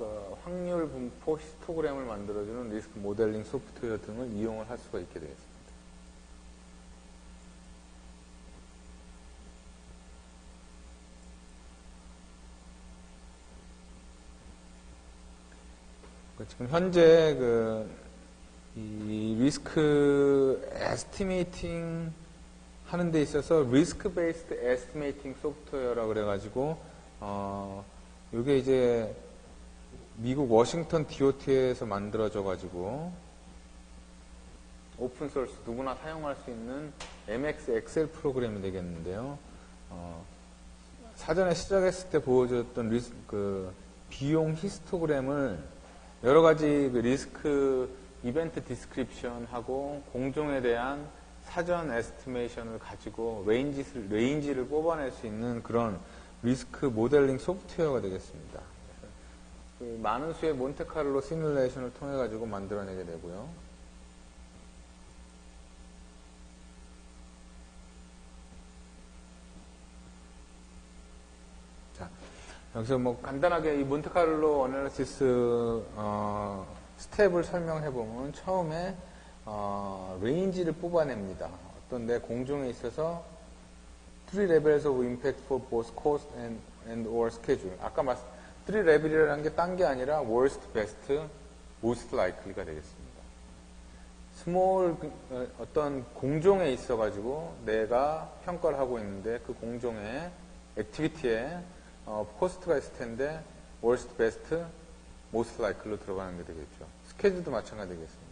확률 분포 히스토그램을 만들어주는 리스크 모델링 소프트웨어 등을 이용을 할 수가 있게 되겠습니다. 지금 현재 이 리스크 에스티메이팅 하는 데 있어서 리스크 베이스드 에스티메이팅 소프트웨어라 그래가지고 이게 이제 미국 워싱턴 DOT에서 만들어져가지고 오픈 소스 누구나 사용할 수 있는 MX 엑셀 프로그램이 되겠는데요. 사전에 시작했을 때 보여줬던 비용 히스토그램을 여러 가지 리스크 이벤트 디스크립션하고 공종에 대한 사전 에스티메이션을 가지고 레인지를 뽑아낼 수 있는 그런 리스크 모델링 소프트웨어가 되겠습니다. 많은 수의 몬테카를로 시뮬레이션을 통해 가지고 만들어내게 되고요. 자, 여기서 뭐 간단하게 이 몬테카를로 어널리시스 스텝을 설명해 보면 처음에 레인지를 뽑아냅니다. 어떤 내 공종에 있어서 3 levels of impact for both cost and or schedule. 아까 3 level이라는 게 딴 게 아니라 worst, best, most likely가 되겠습니다. small 어떤 공종에 있어가지고 내가 평가를 하고 있는데 그 공종의 액티비티에 코스트가 있을 텐데 worst, best, most likely로 들어가는 게 되겠죠. 스케줄도 마찬가지 되겠습니다.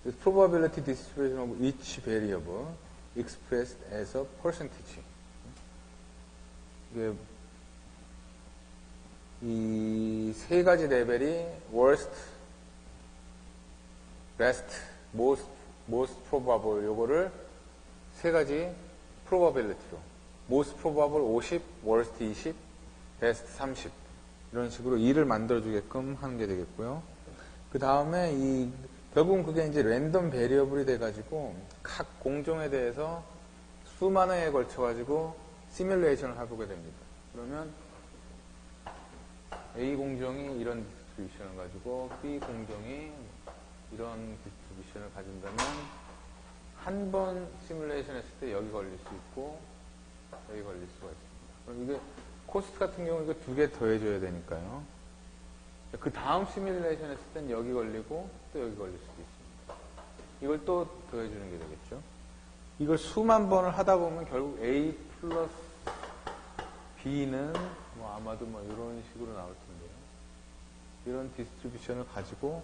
The probability distribution of each variable expressed as a percentage. 이게 이 세 가지 레벨이 worst, best, most probable 요거를 세 가지 probability로 most probable 50, worst 20, best 30 이런 식으로 2를 만들어주게끔 하는 게 되겠고요. 그 다음에 결국은 그게 이제 랜덤 베리어블이 돼가지고 각 공종에 대해서 수만 회에 걸쳐가지고 시뮬레이션을 해보게 됩니다. 그러면 A 공종이 이런 디스트리뷰션을 가지고 B 공종이 이런 디스트리뷰션을 가진다면 한 번 시뮬레이션 했을 때 여기 걸릴 수 있고 여기 걸릴 수가 있습니다. 그럼 이게 코스트 같은 경우 이거 2개 더해줘야 되니까요. 그 다음 시뮬레이션 했을 땐 여기 걸리고 또 여기 걸릴 수도 있습니다. 이걸 또 더해주는 게 되겠죠. 이걸 수만 번을 하다 보면 결국 A 플러스 B는 아마도 이런 식으로 나올 텐데요. 이런 디스트리뷰션을 가지고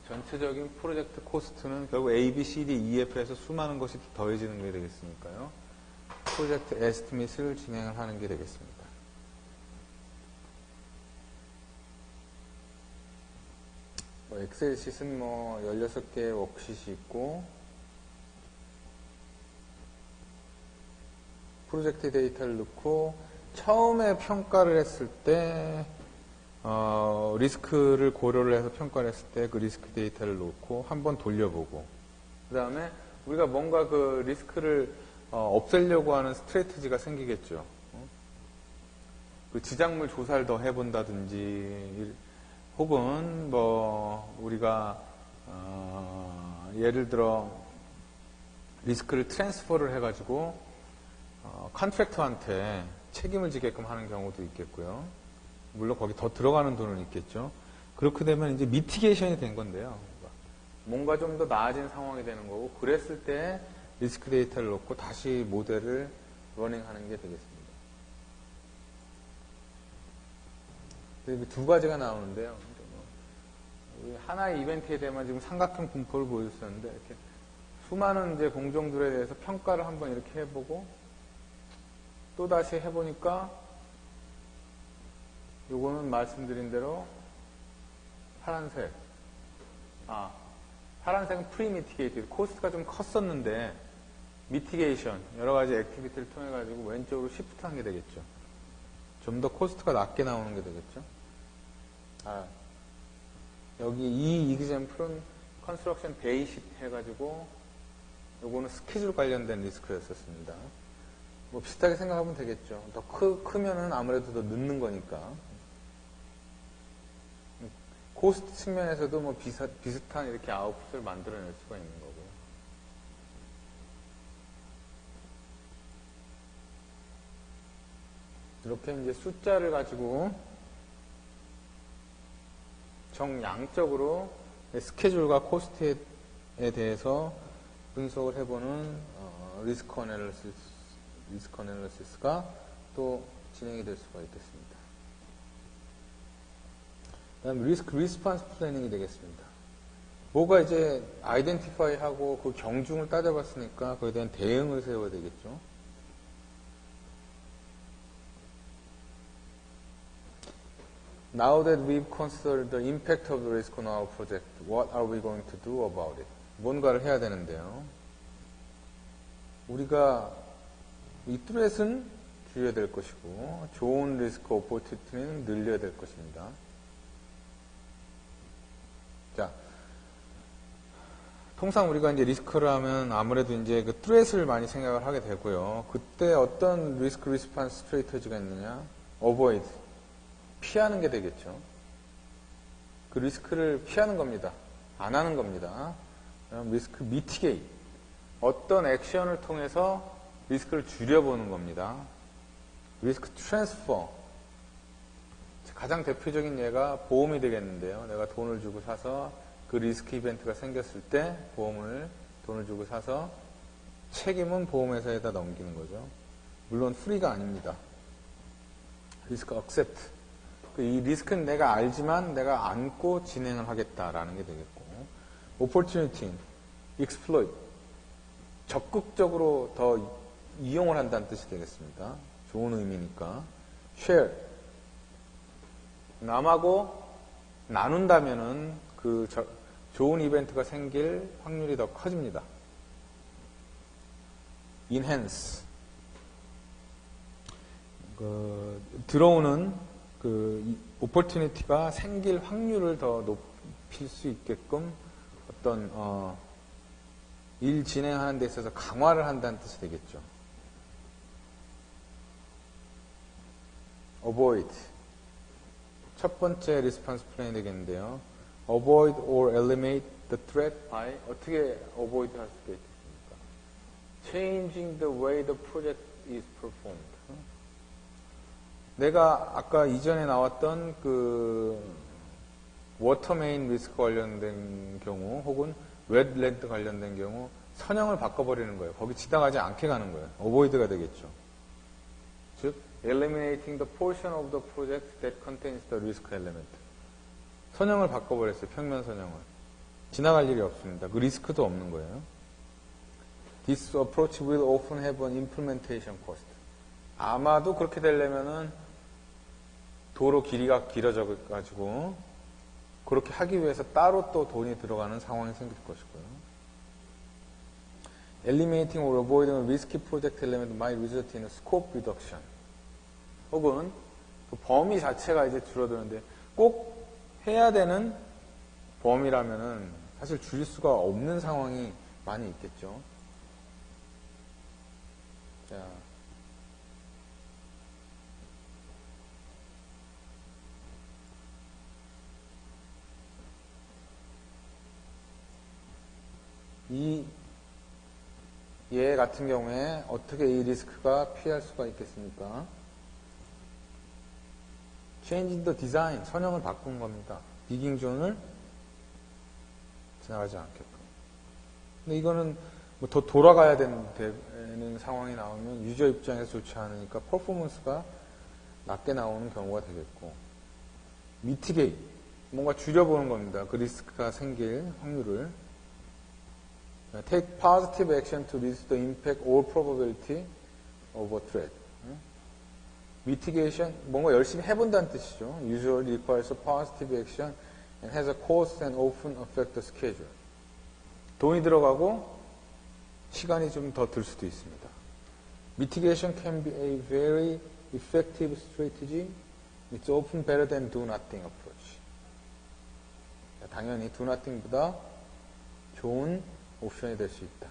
전체적인 프로젝트 코스트는 결국 A, B, C, D, E, F에서 수많은 것이 더해지는 게 되겠으니까요. 프로젝트 에스티밋을 진행을 하는 게 되겠습니다. 엑셀 시트는 16개의 워크시트이 있고 프로젝트 데이터를 넣고 처음에 평가를 했을 때 리스크를 고려를 해서 평가를 했을 때 그 리스크 데이터를 놓고 한번 돌려보고 그 다음에 우리가 뭔가 그 리스크를 없애려고 하는 스트래티지가 생기겠죠. 그 지작물 조사를 더 해본다든지 혹은 우리가 예를 들어 리스크를 트랜스퍼를 해가지고 컨트랙터한테 책임을 지게끔 하는 경우도 있겠고요. 물론 거기 더 들어가는 돈은 있겠죠. 그렇게 되면 이제 미티게이션이 된 건데요. 뭔가 좀 더 나아진 상황이 되는 거고, 그랬을 때 리스크 데이터를 넣고 다시 모델을 러닝하는 게 되겠습니다. 두 가지가 나오는데요. 하나의 이벤트에 대해만 지금 삼각형 분포를 보여줬었는데, 이렇게 수많은 이제 공정들에 대해서 평가를 한번 이렇게 해보고, 또 다시 해보니까, 요거는 말씀드린 대로 파란색. 파란색은 프리미티게이티드. 코스트가 좀 컸었는데, 미티게이션, 여러 가지 액티비티를 통해가지고 왼쪽으로 시프트 한 게 되겠죠. 좀 더 코스트가 낮게 나오는 게 되겠죠. 여기 이 이그젬플은 컨스트럭션 베이식 해가지고 요거는 스케줄 관련된 리스크였었습니다. 뭐 비슷하게 생각하면 되겠죠. 더 크면은 아무래도 더 늦는 거니까. 코스트 측면에서도 뭐 비슷한 이렇게 아웃풋을 만들어낼 수가 있는 거고요. 이렇게 이제 숫자를 가지고 정량적으로 스케줄과 코스트에 대해서 분석을 해보는 리스크 어널리시스가 또 진행이 될 수가 있겠습니다. 다음 리스크 리스폰스 플래닝이 되겠습니다. 뭐가 이제 아이덴티파이 하고 그 경중을 따져봤으니까 그에 대한 대응을 세워야 되겠죠. Now that we've considered the impact of the risk on our project, what are we going to do about it? 뭔가를 해야 되는데요. 우리가 이 뚜렛은 줄여야 될 것이고 좋은 리스크 오포티니티는 늘려야 될 것입니다. 자, 통상 우리가 이제 리스크를 하면 아무래도 이제 그 뚜렛을 많이 생각을 하게 되고요. 그때 어떤 리스크 리스폰스 스트레이터지가 있느냐? Avoid. 피하는 게 되겠죠. 그 리스크를 피하는 겁니다. 안 하는 겁니다. 리스크 미티게이트. 어떤 액션을 통해서 리스크를 줄여보는 겁니다. 리스크 트랜스퍼. 가장 대표적인 예가 보험이 되겠는데요. 내가 돈을 주고 사서 그 리스크 이벤트가 생겼을 때 돈을 주고 사서 책임은 보험회사에다 넘기는 거죠. 물론 프리가 아닙니다. 리스크 억셉트. 이 리스크는 내가 알지만 내가 안고 진행을 하겠다라는 게 되겠고, opportunity, exploit, 적극적으로 더 이용을 한다는 뜻이 되겠습니다. 좋은 의미니까. share, 남하고 나눈다면은 그 좋은 이벤트가 생길 확률이 더 커집니다. enhance, 들어오는 그 오퍼튜니티가 생길 확률을 더 높일 수 있게끔 어떤 일 진행하는 데 있어서 강화를 한다는 뜻이 되겠죠. avoid. 첫 번째 리스폰스 플랜이 되겠는데요. avoid or eliminate the threat by 어떻게 avoid 할 수가 있겠습니까? changing the way the project is performed. 내가 아까 이전에 나왔던 그 워터메인 리스크 관련된 경우 혹은 웨드랜드 관련된 경우 선형을 바꿔버리는 거예요. 거기 지나가지 않게 가는 거예요. 어보이드가 되겠죠. 즉, eliminating the portion of the project that contains the risk element. 선형을 바꿔버렸어요. 평면 선형을. 지나갈 일이 없습니다. 그 리스크도 없는 거예요. This approach will often have an implementation cost. 아마도 그렇게 되려면은 도로 길이가 길어져가지고 그렇게 하기 위해서 따로 또 돈이 들어가는 상황이 생길 것이고요. Eliminating or avoiding a risky project element might result in a scope reduction. 혹은 그 범위 자체가 이제 줄어드는데 꼭 해야 되는 범위라면은 사실 줄일 수가 없는 상황이 많이 있겠죠. 자. 이 얘 같은 경우에 어떻게 이 리스크가 피할 수가 있겠습니까? Change the design, 선형을 바꾼 겁니다. 디깅 존을 지나가지 않게끔. 근데 이거는 뭐 더 돌아가야 되는 상황이 나오면 유저 입장에서 좋지 않으니까 퍼포먼스가 낮게 나오는 경우가 되겠고, 미티게이트, 뭔가 줄여보는 겁니다. 그 리스크가 생길 확률을. Take positive action to reduce the impact or probability of a threat. mitigation, 뭔가 열심히 해본다는 뜻이죠. Usually requires a positive action and has a cost and often affect the schedule. 돈이 들어가고 시간이 좀 더 들 수도 있습니다. Mitigation can be a very effective strategy. It's often better than do nothing approach. 당연히 do nothing보다 좋은 옵션이 될 수 있다.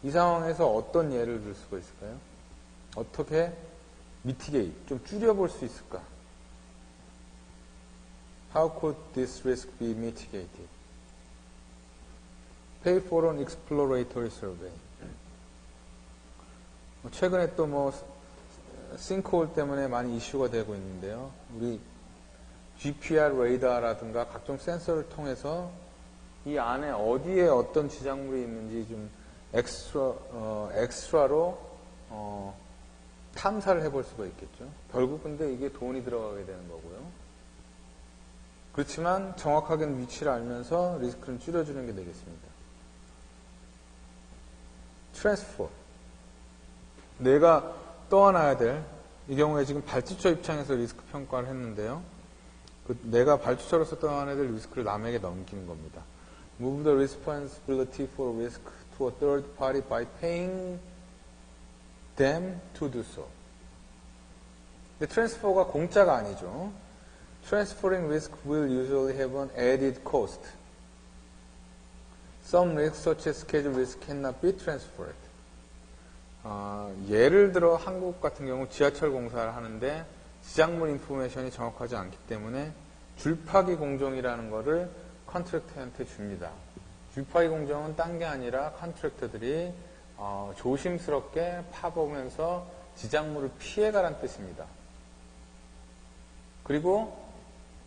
이 상황에서 어떤 예를 들 수가 있을까요? 어떻게 mitigate, 좀 줄여볼 수 있을까? How could this risk be mitigated? Pay for an exploratory survey. 최근에 또 뭐 싱크홀 때문에 많이 이슈가 되고 있는데요. 우리 GPR 레이더라든가 각종 센서를 통해서 이 안에 어디에 어떤 지작물이 있는지 좀 엑스트라로 탐사를 해볼 수가 있겠죠. 결국 근데 이게 돈이 들어가게 되는 거고요. 그렇지만 정확하게 위치를 알면서 리스크는 줄여주는 게 되겠습니다. 트랜스포. 내가 떠안아야 될, 이 경우에 지금 발주처 입장에서 리스크 평가를 했는데요. 내가 발주처로서 떠안아야 될 리스크를 남에게 넘기는 겁니다. Move the responsibility for risk to a third party by paying them to do so. 근데 트랜스퍼가 공짜가 아니죠. Transferring risk will usually have an added cost. Some risks such as schedule risk cannot be transferred. 예를 들어 한국 같은 경우 지하철 공사를 하는데 지작물 인포메이션이 정확하지 않기 때문에 줄파기 공정이라는 거를 컨트랙터한테 줍니다. 줄파기 공정은 딴 게 아니라 컨트랙터들이 조심스럽게 파보면서 지작물을 피해가란 뜻입니다. 그리고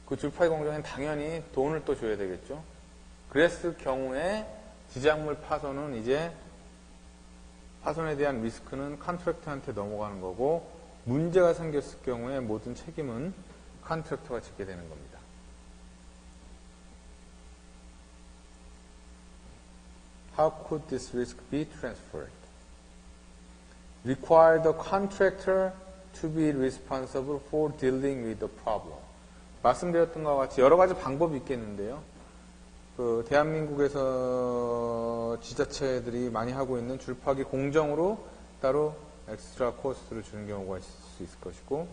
그 줄파기 공정엔 당연히 돈을 또 줘야 되겠죠. 그랬을 경우에 지작물 파손은 이제 파손에 대한 리스크는 컨트랙터한테 넘어가는 거고, 문제가 생겼을 경우에 모든 책임은 컨트랙터가 짓게 되는 겁니다. How could this risk be transferred? Require the contractor to be responsible for dealing with the problem. 말씀드렸던 것과 같이 여러 가지 방법이 있겠는데요. 대한민국에서 지자체들이 많이 하고 있는 줄파기 공정으로 따로 엑스트라 코스트를 주는 경우가 있을 수 있을 것이고,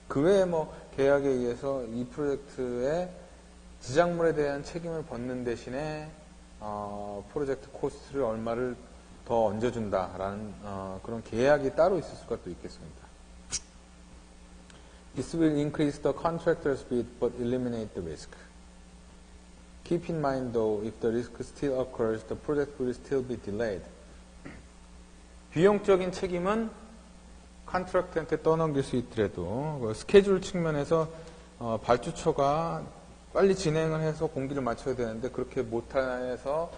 그 외에 뭐 계약에 의해서 이 프로젝트의 지작물에 대한 책임을 벗는 대신에 프로젝트 코스트를 얼마를 더 얹어준다라는 그런 계약이 따로 있을 수가 또 있겠습니다. This will increase the contractor's bid but eliminate the risk. Keep in mind though, if the risk still occurs, the project will still be delayed. 비용적인 책임은 컨트랙터한테 떠넘길 수 있더라도 스케줄 측면에서 발주처가 빨리 진행을 해서 공기를 맞춰야 되는데 그렇게 못해서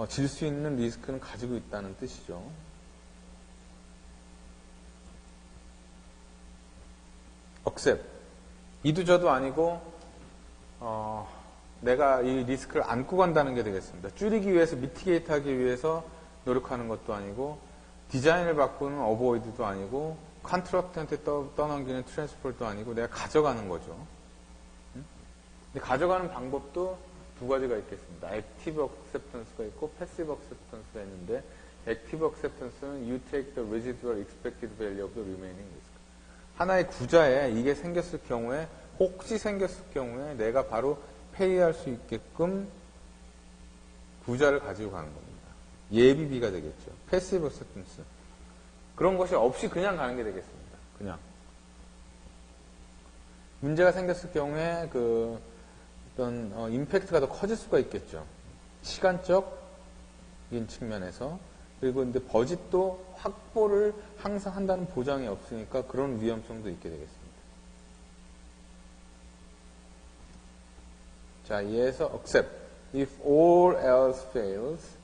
질 수 있는 리스크는 가지고 있다는 뜻이죠. accept. 이도저도 아니고 내가 이 리스크를 안고 간다는 게 되겠습니다. 줄이기 위해서, 미티게이트 하기 위해서 노력하는 것도 아니고, 디자인을 바꾸는 어보이드도 아니고, 컨트랙터한테 떠넘기는 트랜스퍼도 아니고, 내가 가져가는 거죠. 근데 가져가는 방법도 두 가지가 있겠습니다. 액티브 억셉턴스가 있고 패시브 억셉턴스가 있는데, 액티브 억셉턴스는 you take the residual expected value of the remaining risk. 하나의 구자에 이게 생겼을 경우에, 혹시 생겼을 경우에 내가 바로 페이할 수 있게끔 구자를 가지고 가는 겁니다. 예비비가 되겠죠. 패시브 억셉턴스. 그런 것이 없이 그냥 가는 게 되겠습니다. 그냥. 문제가 생겼을 경우에 어떤 임팩트가 더 커질 수가 있겠죠. 시간적인 측면에서. 그리고 근데 버짓도 확보를 항상 한다는 보장이 없으니까 그런 위험성도 있게 되겠습니다. 자, 이에서 accept. If all else fails,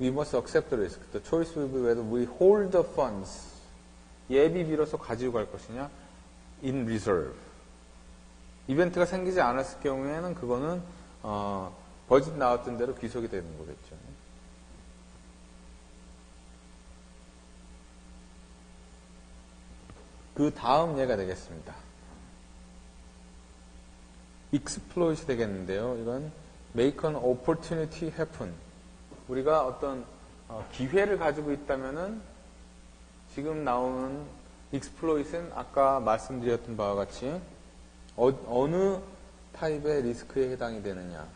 we must accept the risk. The choice will be whether we hold the funds. 예비비로서 가지고 갈 것이냐, in reserve. 이벤트가 생기지 않았을 경우에는 그거는 버짓 나왔던 대로 귀속이 되는 거겠죠. 그 다음 예가 되겠습니다. exploit이 되겠는데요. 이건 make an opportunity happen. 우리가 어떤 기회를 가지고 있다면은 지금 나오는 exploit은 아까 말씀드렸던 바와 같이 어느 타입의 리스크에 해당이 되느냐.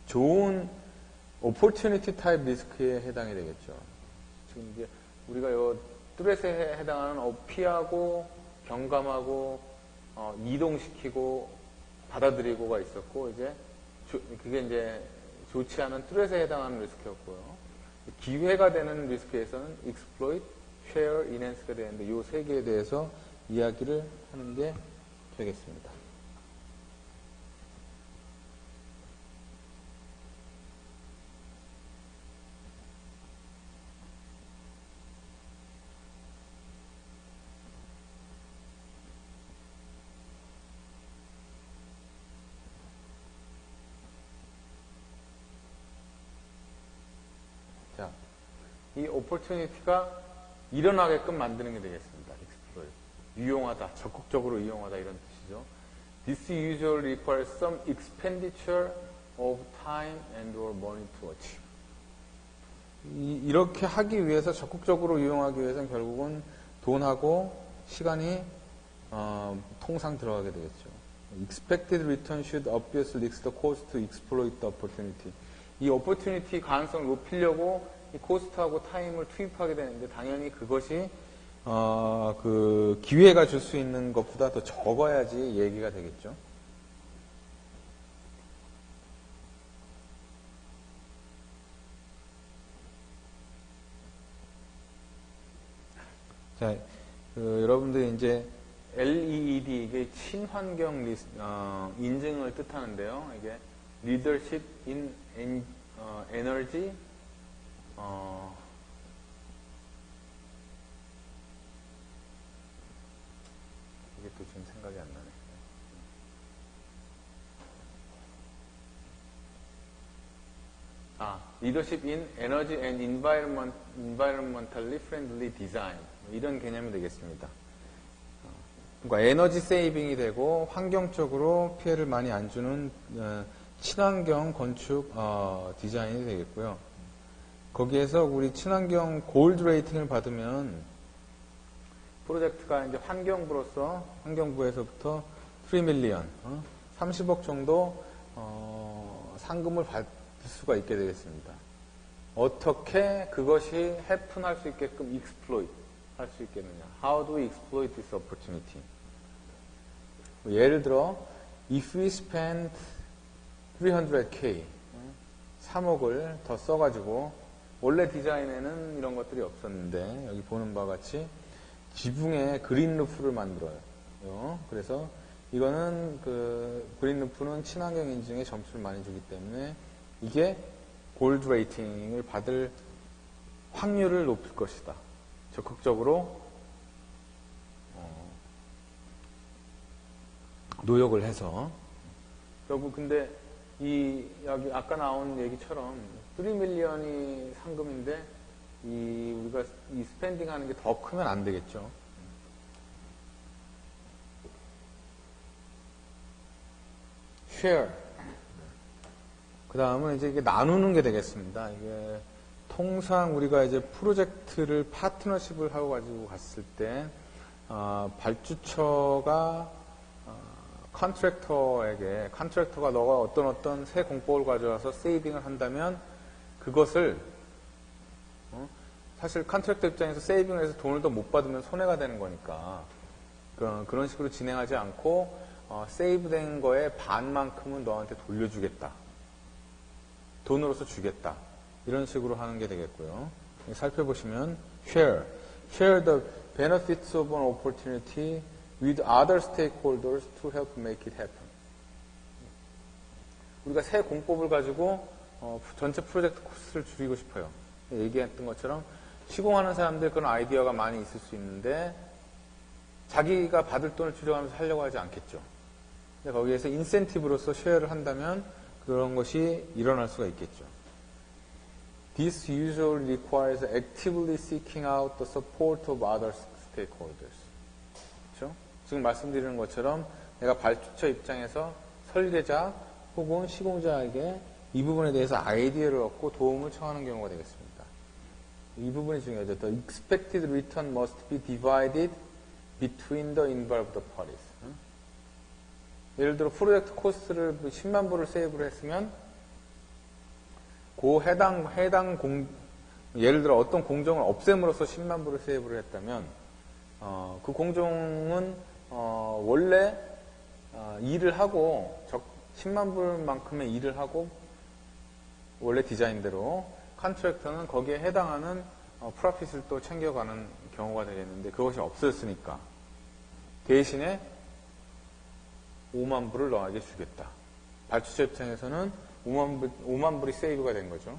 좋은 opportunity 타입 리스크에 해당이 되겠죠. 지금 이제 우리가 요 뚜렛에 해당하는 피하고 경감하고 이동시키고 받아들이고가 있었고 이제 그게 이제 좋지 않은 뚜렛에 해당하는 리스크였고요. 기회가 되는 리스크에서는 exploit, share, enhance가 되는데 이 세 개에 대해서 이야기를 하는 게 되겠습니다. 자, 이 opportunity가 일어나게끔 만드는 게 되겠습니다. exploit. 유용하다, 적극적으로 이용하다 이런 뜻이죠. This usually requires some expenditure of time and or money to achieve. 이렇게 하기 위해서 적극적으로 이용하기 위해서는 결국은 돈하고 시간이 통상 들어가게 되겠죠. Expected return should obviously exceed the cost to exploit the opportunity. 이 opportunity 가능성을 높이려고 이 코스트하고 타임을 투입하게 되는데 당연히 그것이 그 기회가 줄 수 있는 것보다 더 적어야지 얘기가 되겠죠. 자, 여러분들이 이제 LEED 이게 친환경 인증을 뜻하는데요. 이게 Leadership in Energy 이게 또 지금 생각이 안 나네. Leadership in Energy and Environmentally Friendly Design 이런 개념이 되겠습니다. 그러니까 에너지 세이빙이 되고 환경적으로 피해를 많이 안 주는 친환경 건축 디자인이 되겠고요. 거기에서 우리 친환경 골드 레이팅을 받으면 프로젝트가 이제 환경부에서부터 3 밀리언, 30억 정도 상금을 받을 수가 있게 되겠습니다. 어떻게 그것이 해픈할 수 있게끔 exploit 할 수 있겠느냐? How do we exploit this opportunity? 예를 들어, if we spend 300K, 3억을 더 써가지고 원래 디자인에는 이런 것들이 없었는데 여기 보는 바와 같이 지붕에 그린 루프를 만들어요. 그래서 이거는 그 그린 루프는 친환경 인증에 점수를 많이 주기 때문에 이게 골드 레이팅을 받을 확률을 높일 것이다. 적극적으로 노력을 해서. 여러분 근데 여기 아까 나온 얘기처럼 3 밀리언이 상금인데 우리가 이 스펜딩 하는 게 더 크면 안 되겠죠. share. 그 다음은 이제 이게 나누는 게 되겠습니다. 이게 통상 우리가 이제 프로젝트를 파트너십을 하고 가지고 갔을 때, 발주처가, 컨트랙터가 너가 어떤 새 공법을 가져와서 세이빙을 한다면 그것을, 사실 컨트랙터 입장에서 세이빙을 해서 돈을 더 못 받으면 손해가 되는 거니까, 그런 식으로 진행하지 않고, 세이브된 거에 반만큼은 너한테 돌려주겠다. 돈으로서 주겠다. 이런 식으로 하는 게 되겠고요. 살펴보시면 share the benefits of an opportunity with other stakeholders to help make it happen. 우리가 새 공법을 가지고 전체 프로젝트 코스트를 줄이고 싶어요. 얘기했던 것처럼 시공하는 사람들 그런 아이디어가 많이 있을 수 있는데 자기가 받을 돈을 줄여가면서 하려고 하지 않겠죠. 근데 거기에서 인센티브로서 쉐어를 한다면 그런 것이 일어날 수가 있겠죠. This usually requires actively seeking out the support of other stakeholders. 그렇죠? 지금 말씀드리는 것처럼 내가 발주처 입장에서 설계자 혹은 시공자에게 이 부분에 대해서 아이디어를 얻고 도움을 청하는 경우가 되겠습니다. 이 부분이 중요하죠. The expected return must be divided between the involved parties. 예를 들어 프로젝트 코스트를 10만 불을 세이브를 했으면 그 예를 들어 어떤 공정을 없앰으로써 10만 불을 세이브를 했다면 그 공정은 원래 일을 하고 10만 불만큼의 일을 하고 원래 디자인대로 컨트랙터는 거기에 해당하는 프로핏을 또 챙겨가는 경우가 되겠는데 그것이 없었으니까 대신에 5만 불을 너에게 주겠다. 발주처 입장에서는 5만 불이 세이브가 된 거죠.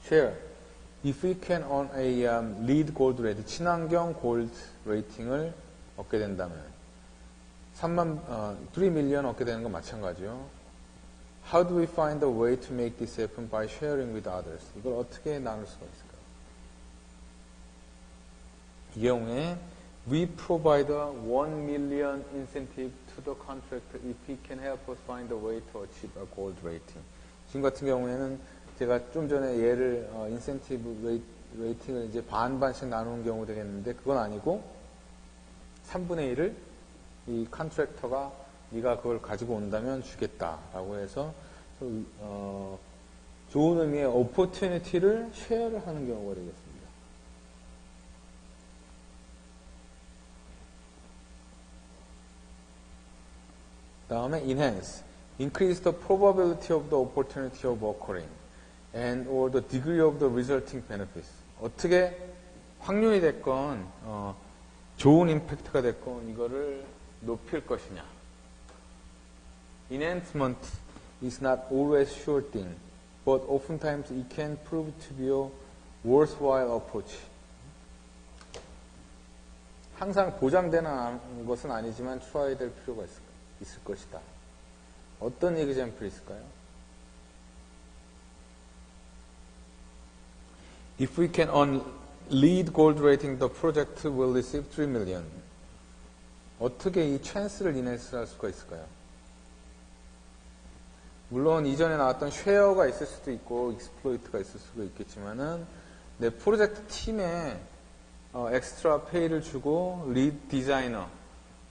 Share. If we can earn a LEED Gold rating, 친환경 골드 레이팅을 얻게 된다면 3 million 얻게 되는 건 마찬가지요. How do we find a way to make this happen by sharing with others? 이걸 어떻게 나눌 수가 있을까요? 이 경우에 we provide a 1 million incentive to the contractor if he can help us find a way to achieve a gold rating. 지금 같은 경우에는 제가 좀 전에 얘를 인센티브 레이팅을 이제 반반씩 나누는 경우 되겠는데 그건 아니고 3분의 1을 이 컨트랙터가 네가 그걸 가지고 온다면 주겠다라고 해서 좋은 의미의 오퍼튜니티를 쉐어를 하는 경우가 되겠습니다. 다음에 enhance, increase the probability of the opportunity of occurring and or the degree of the resulting benefits. 어떻게 확률이 됐건 좋은 임팩트가 됐건 이거를 높일 것이냐. Enhancement is not always sure thing, but oftentimes it can prove to be a worthwhile approach. 항상 보장되는 것은 아니지만 추가해야 될 필요가 있을 것이다. 어떤 example이 있을까요? If we can earn LEED Gold rating, the project will receive 3 million. 어떻게 이 찬스를 인해서 수가 있을까요? 물론 이전에 나왔던 쉐어가 있을 수도 있고 익스플로이트가 있을 수도 있겠지만은 내 프로젝트 팀에 엑스트라 페이를 주고 리드 디자이너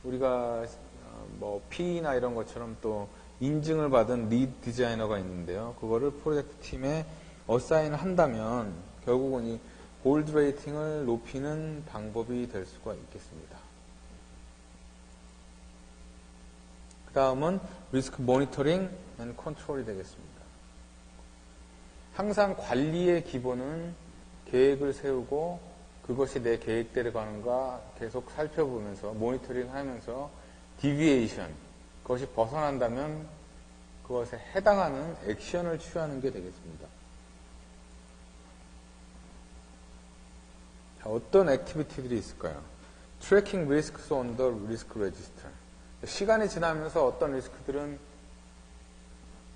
우리가 뭐 P나 이런 것처럼 또 인증을 받은 리드 디자이너가 있는데요. 그거를 프로젝트 팀에 어사인을 한다면 결국은 이 골드 레이팅을 높이는 방법이 될 수가 있겠습니다. 그 다음은 리스크 모니터링 앤 컨트롤이 되겠습니다. 항상 관리의 기본은 계획을 세우고 그것이 내 계획대로 가는가 계속 살펴보면서 모니터링 하면서 디비에이션, 그것이 벗어난다면 그것에 해당하는 액션을 취하는 게 되겠습니다. 자, 어떤 액티비티들이 있을까요? Tracking risks on the risk register. 시간이 지나면서 어떤 리스크들은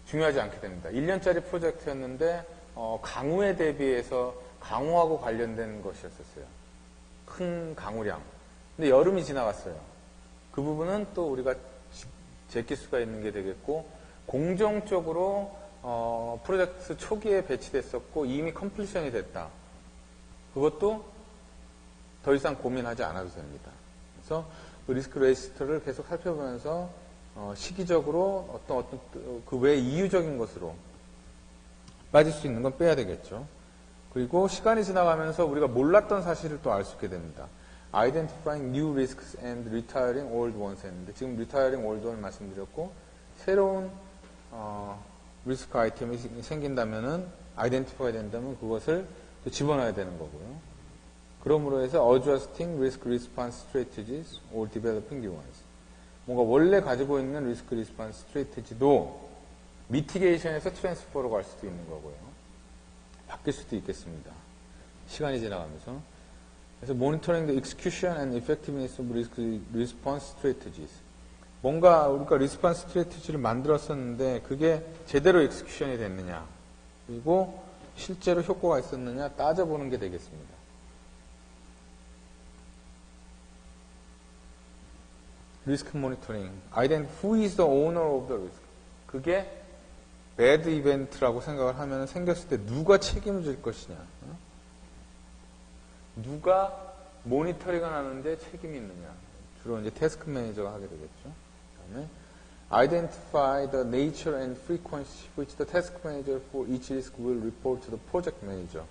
중요하지 않게 됩니다. 1년짜리 프로젝트였는데 강우에 대비해서 강우하고 관련된 것이었었어요. 큰 강우량. 근데 여름이 지나갔어요. 그 부분은 또 우리가 제낄 수가 있는 게 되겠고 공정적으로 프로젝트 초기에 배치됐었고 이미 컴플리션이 됐다. 그것도 더 이상 고민하지 않아도 됩니다. 그래서 그 리스크 레지스터를 계속 살펴보면서 시기적으로 어떤 그 외 이유적인 것으로 빠질 수 있는 건 빼야 되겠죠. 그리고 시간이 지나가면서 우리가 몰랐던 사실을 또 알 수 있게 됩니다. Identifying new risks and retiring old ones 했는데 지금 retiring old one 말씀드렸고 새로운 리스크 아이템이 생긴다면은 identify 된다면 그것을 또 집어넣어야 되는 거고요. 그러므로 해서 adjusting risk response strategies or developing new ones. 뭔가 원래 가지고 있는 리스크 리스폰스 스트레이티지도 미티게이션에서 트랜스퍼로 갈 수도 있는 거고요. 바뀔 수도 있겠습니다. 시간이 지나가면서. 그래서 monitoring the execution and effectiveness of risk response strategies. 뭔가 우리가 리스폰스 스트레이티지를 만들었었는데 그게 제대로 execution이 됐느냐 그리고 실제로 효과가 있었느냐 따져보는 게 되겠습니다. 리스크 모니터링. Who is the owner of the risk? 그게 bad event라고 생각을 하면 생겼을 때 누가 책임을 질 것이냐. 누가 모니터링을 하는데 책임이 있느냐. 주로 이제 태스크 매니저가 하게 되겠죠. 그다음에 Identify the nature and frequency which the task manager for each risk will report to the project manager.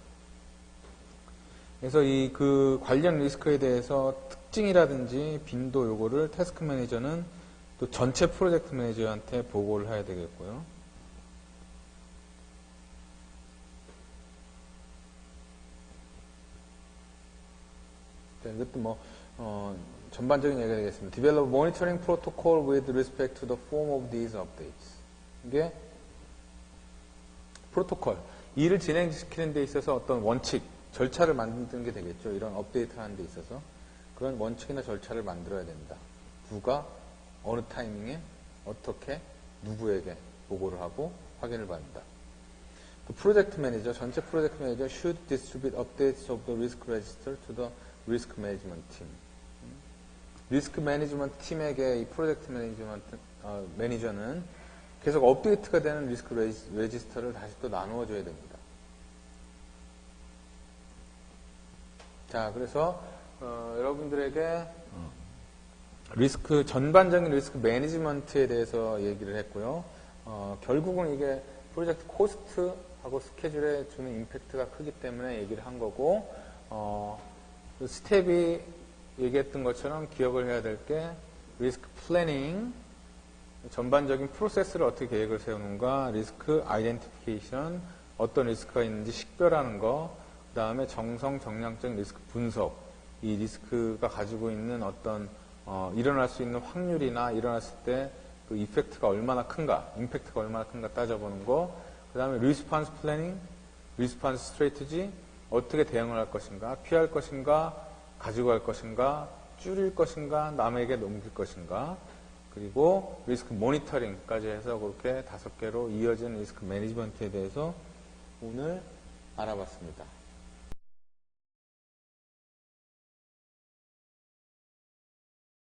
그래서 이 그 관련 리스크에 대해서 특징이라든지 빈도 요거를 태스크 매니저는 또 전체 프로젝트 매니저한테 보고를 해야 되겠고요. 이것도 뭐 전반적인 얘기가 되겠습니다. Develop monitoring protocol with respect to the form of these updates. 이게 프로토콜, 일을 진행시키는 데 있어서 어떤 원칙, 절차를 만드는 게 되겠죠. 이런 업데이트 하는 데 있어서 그런 원칙이나 절차를 만들어야 된다. 누가 어느 타이밍에 어떻게 누구에게 보고를 하고 확인을 받는다. 또 프로젝트 매니저, 전체 프로젝트 매니저 should distribute updates of the risk register to the risk management team. 리스크 매니지먼트 팀에게 이 프로젝트 매니저는 계속 업데이트가 되는 리스크 레지스터를 다시 또 나누어 줘야 됩니다. 자, 그래서 여러분들에게 리스크 전반적인 리스크 매니지먼트에 대해서 얘기를 했고요. 결국은 이게 프로젝트 코스트하고 스케줄에 주는 임팩트가 크기 때문에 얘기를 한 거고 그 스텝이 얘기했던 것처럼 기억을 해야 될 게 리스크 플래닝, 전반적인 프로세스를 어떻게 계획을 세우는가, 리스크 아이덴티피케이션, 어떤 리스크가 있는지 식별하는 거, 그 다음에 정량적 리스크 분석, 이 리스크가 가지고 있는 어떤 일어날 수 있는 확률이나 일어났을 때 그 이펙트가 얼마나 큰가, 임팩트가 얼마나 큰가 따져보는 거, 그 다음에 리스폰스 플래닝, 리스폰스 스트레이티지, 어떻게 대응을 할 것인가, 피할 것인가, 가지고 갈 것인가, 줄일 것인가, 남에게 넘길 것인가, 그리고 리스크 모니터링까지 해서 그렇게 5개로 이어진 리스크 매니지먼트에 대해서 오늘 알아봤습니다.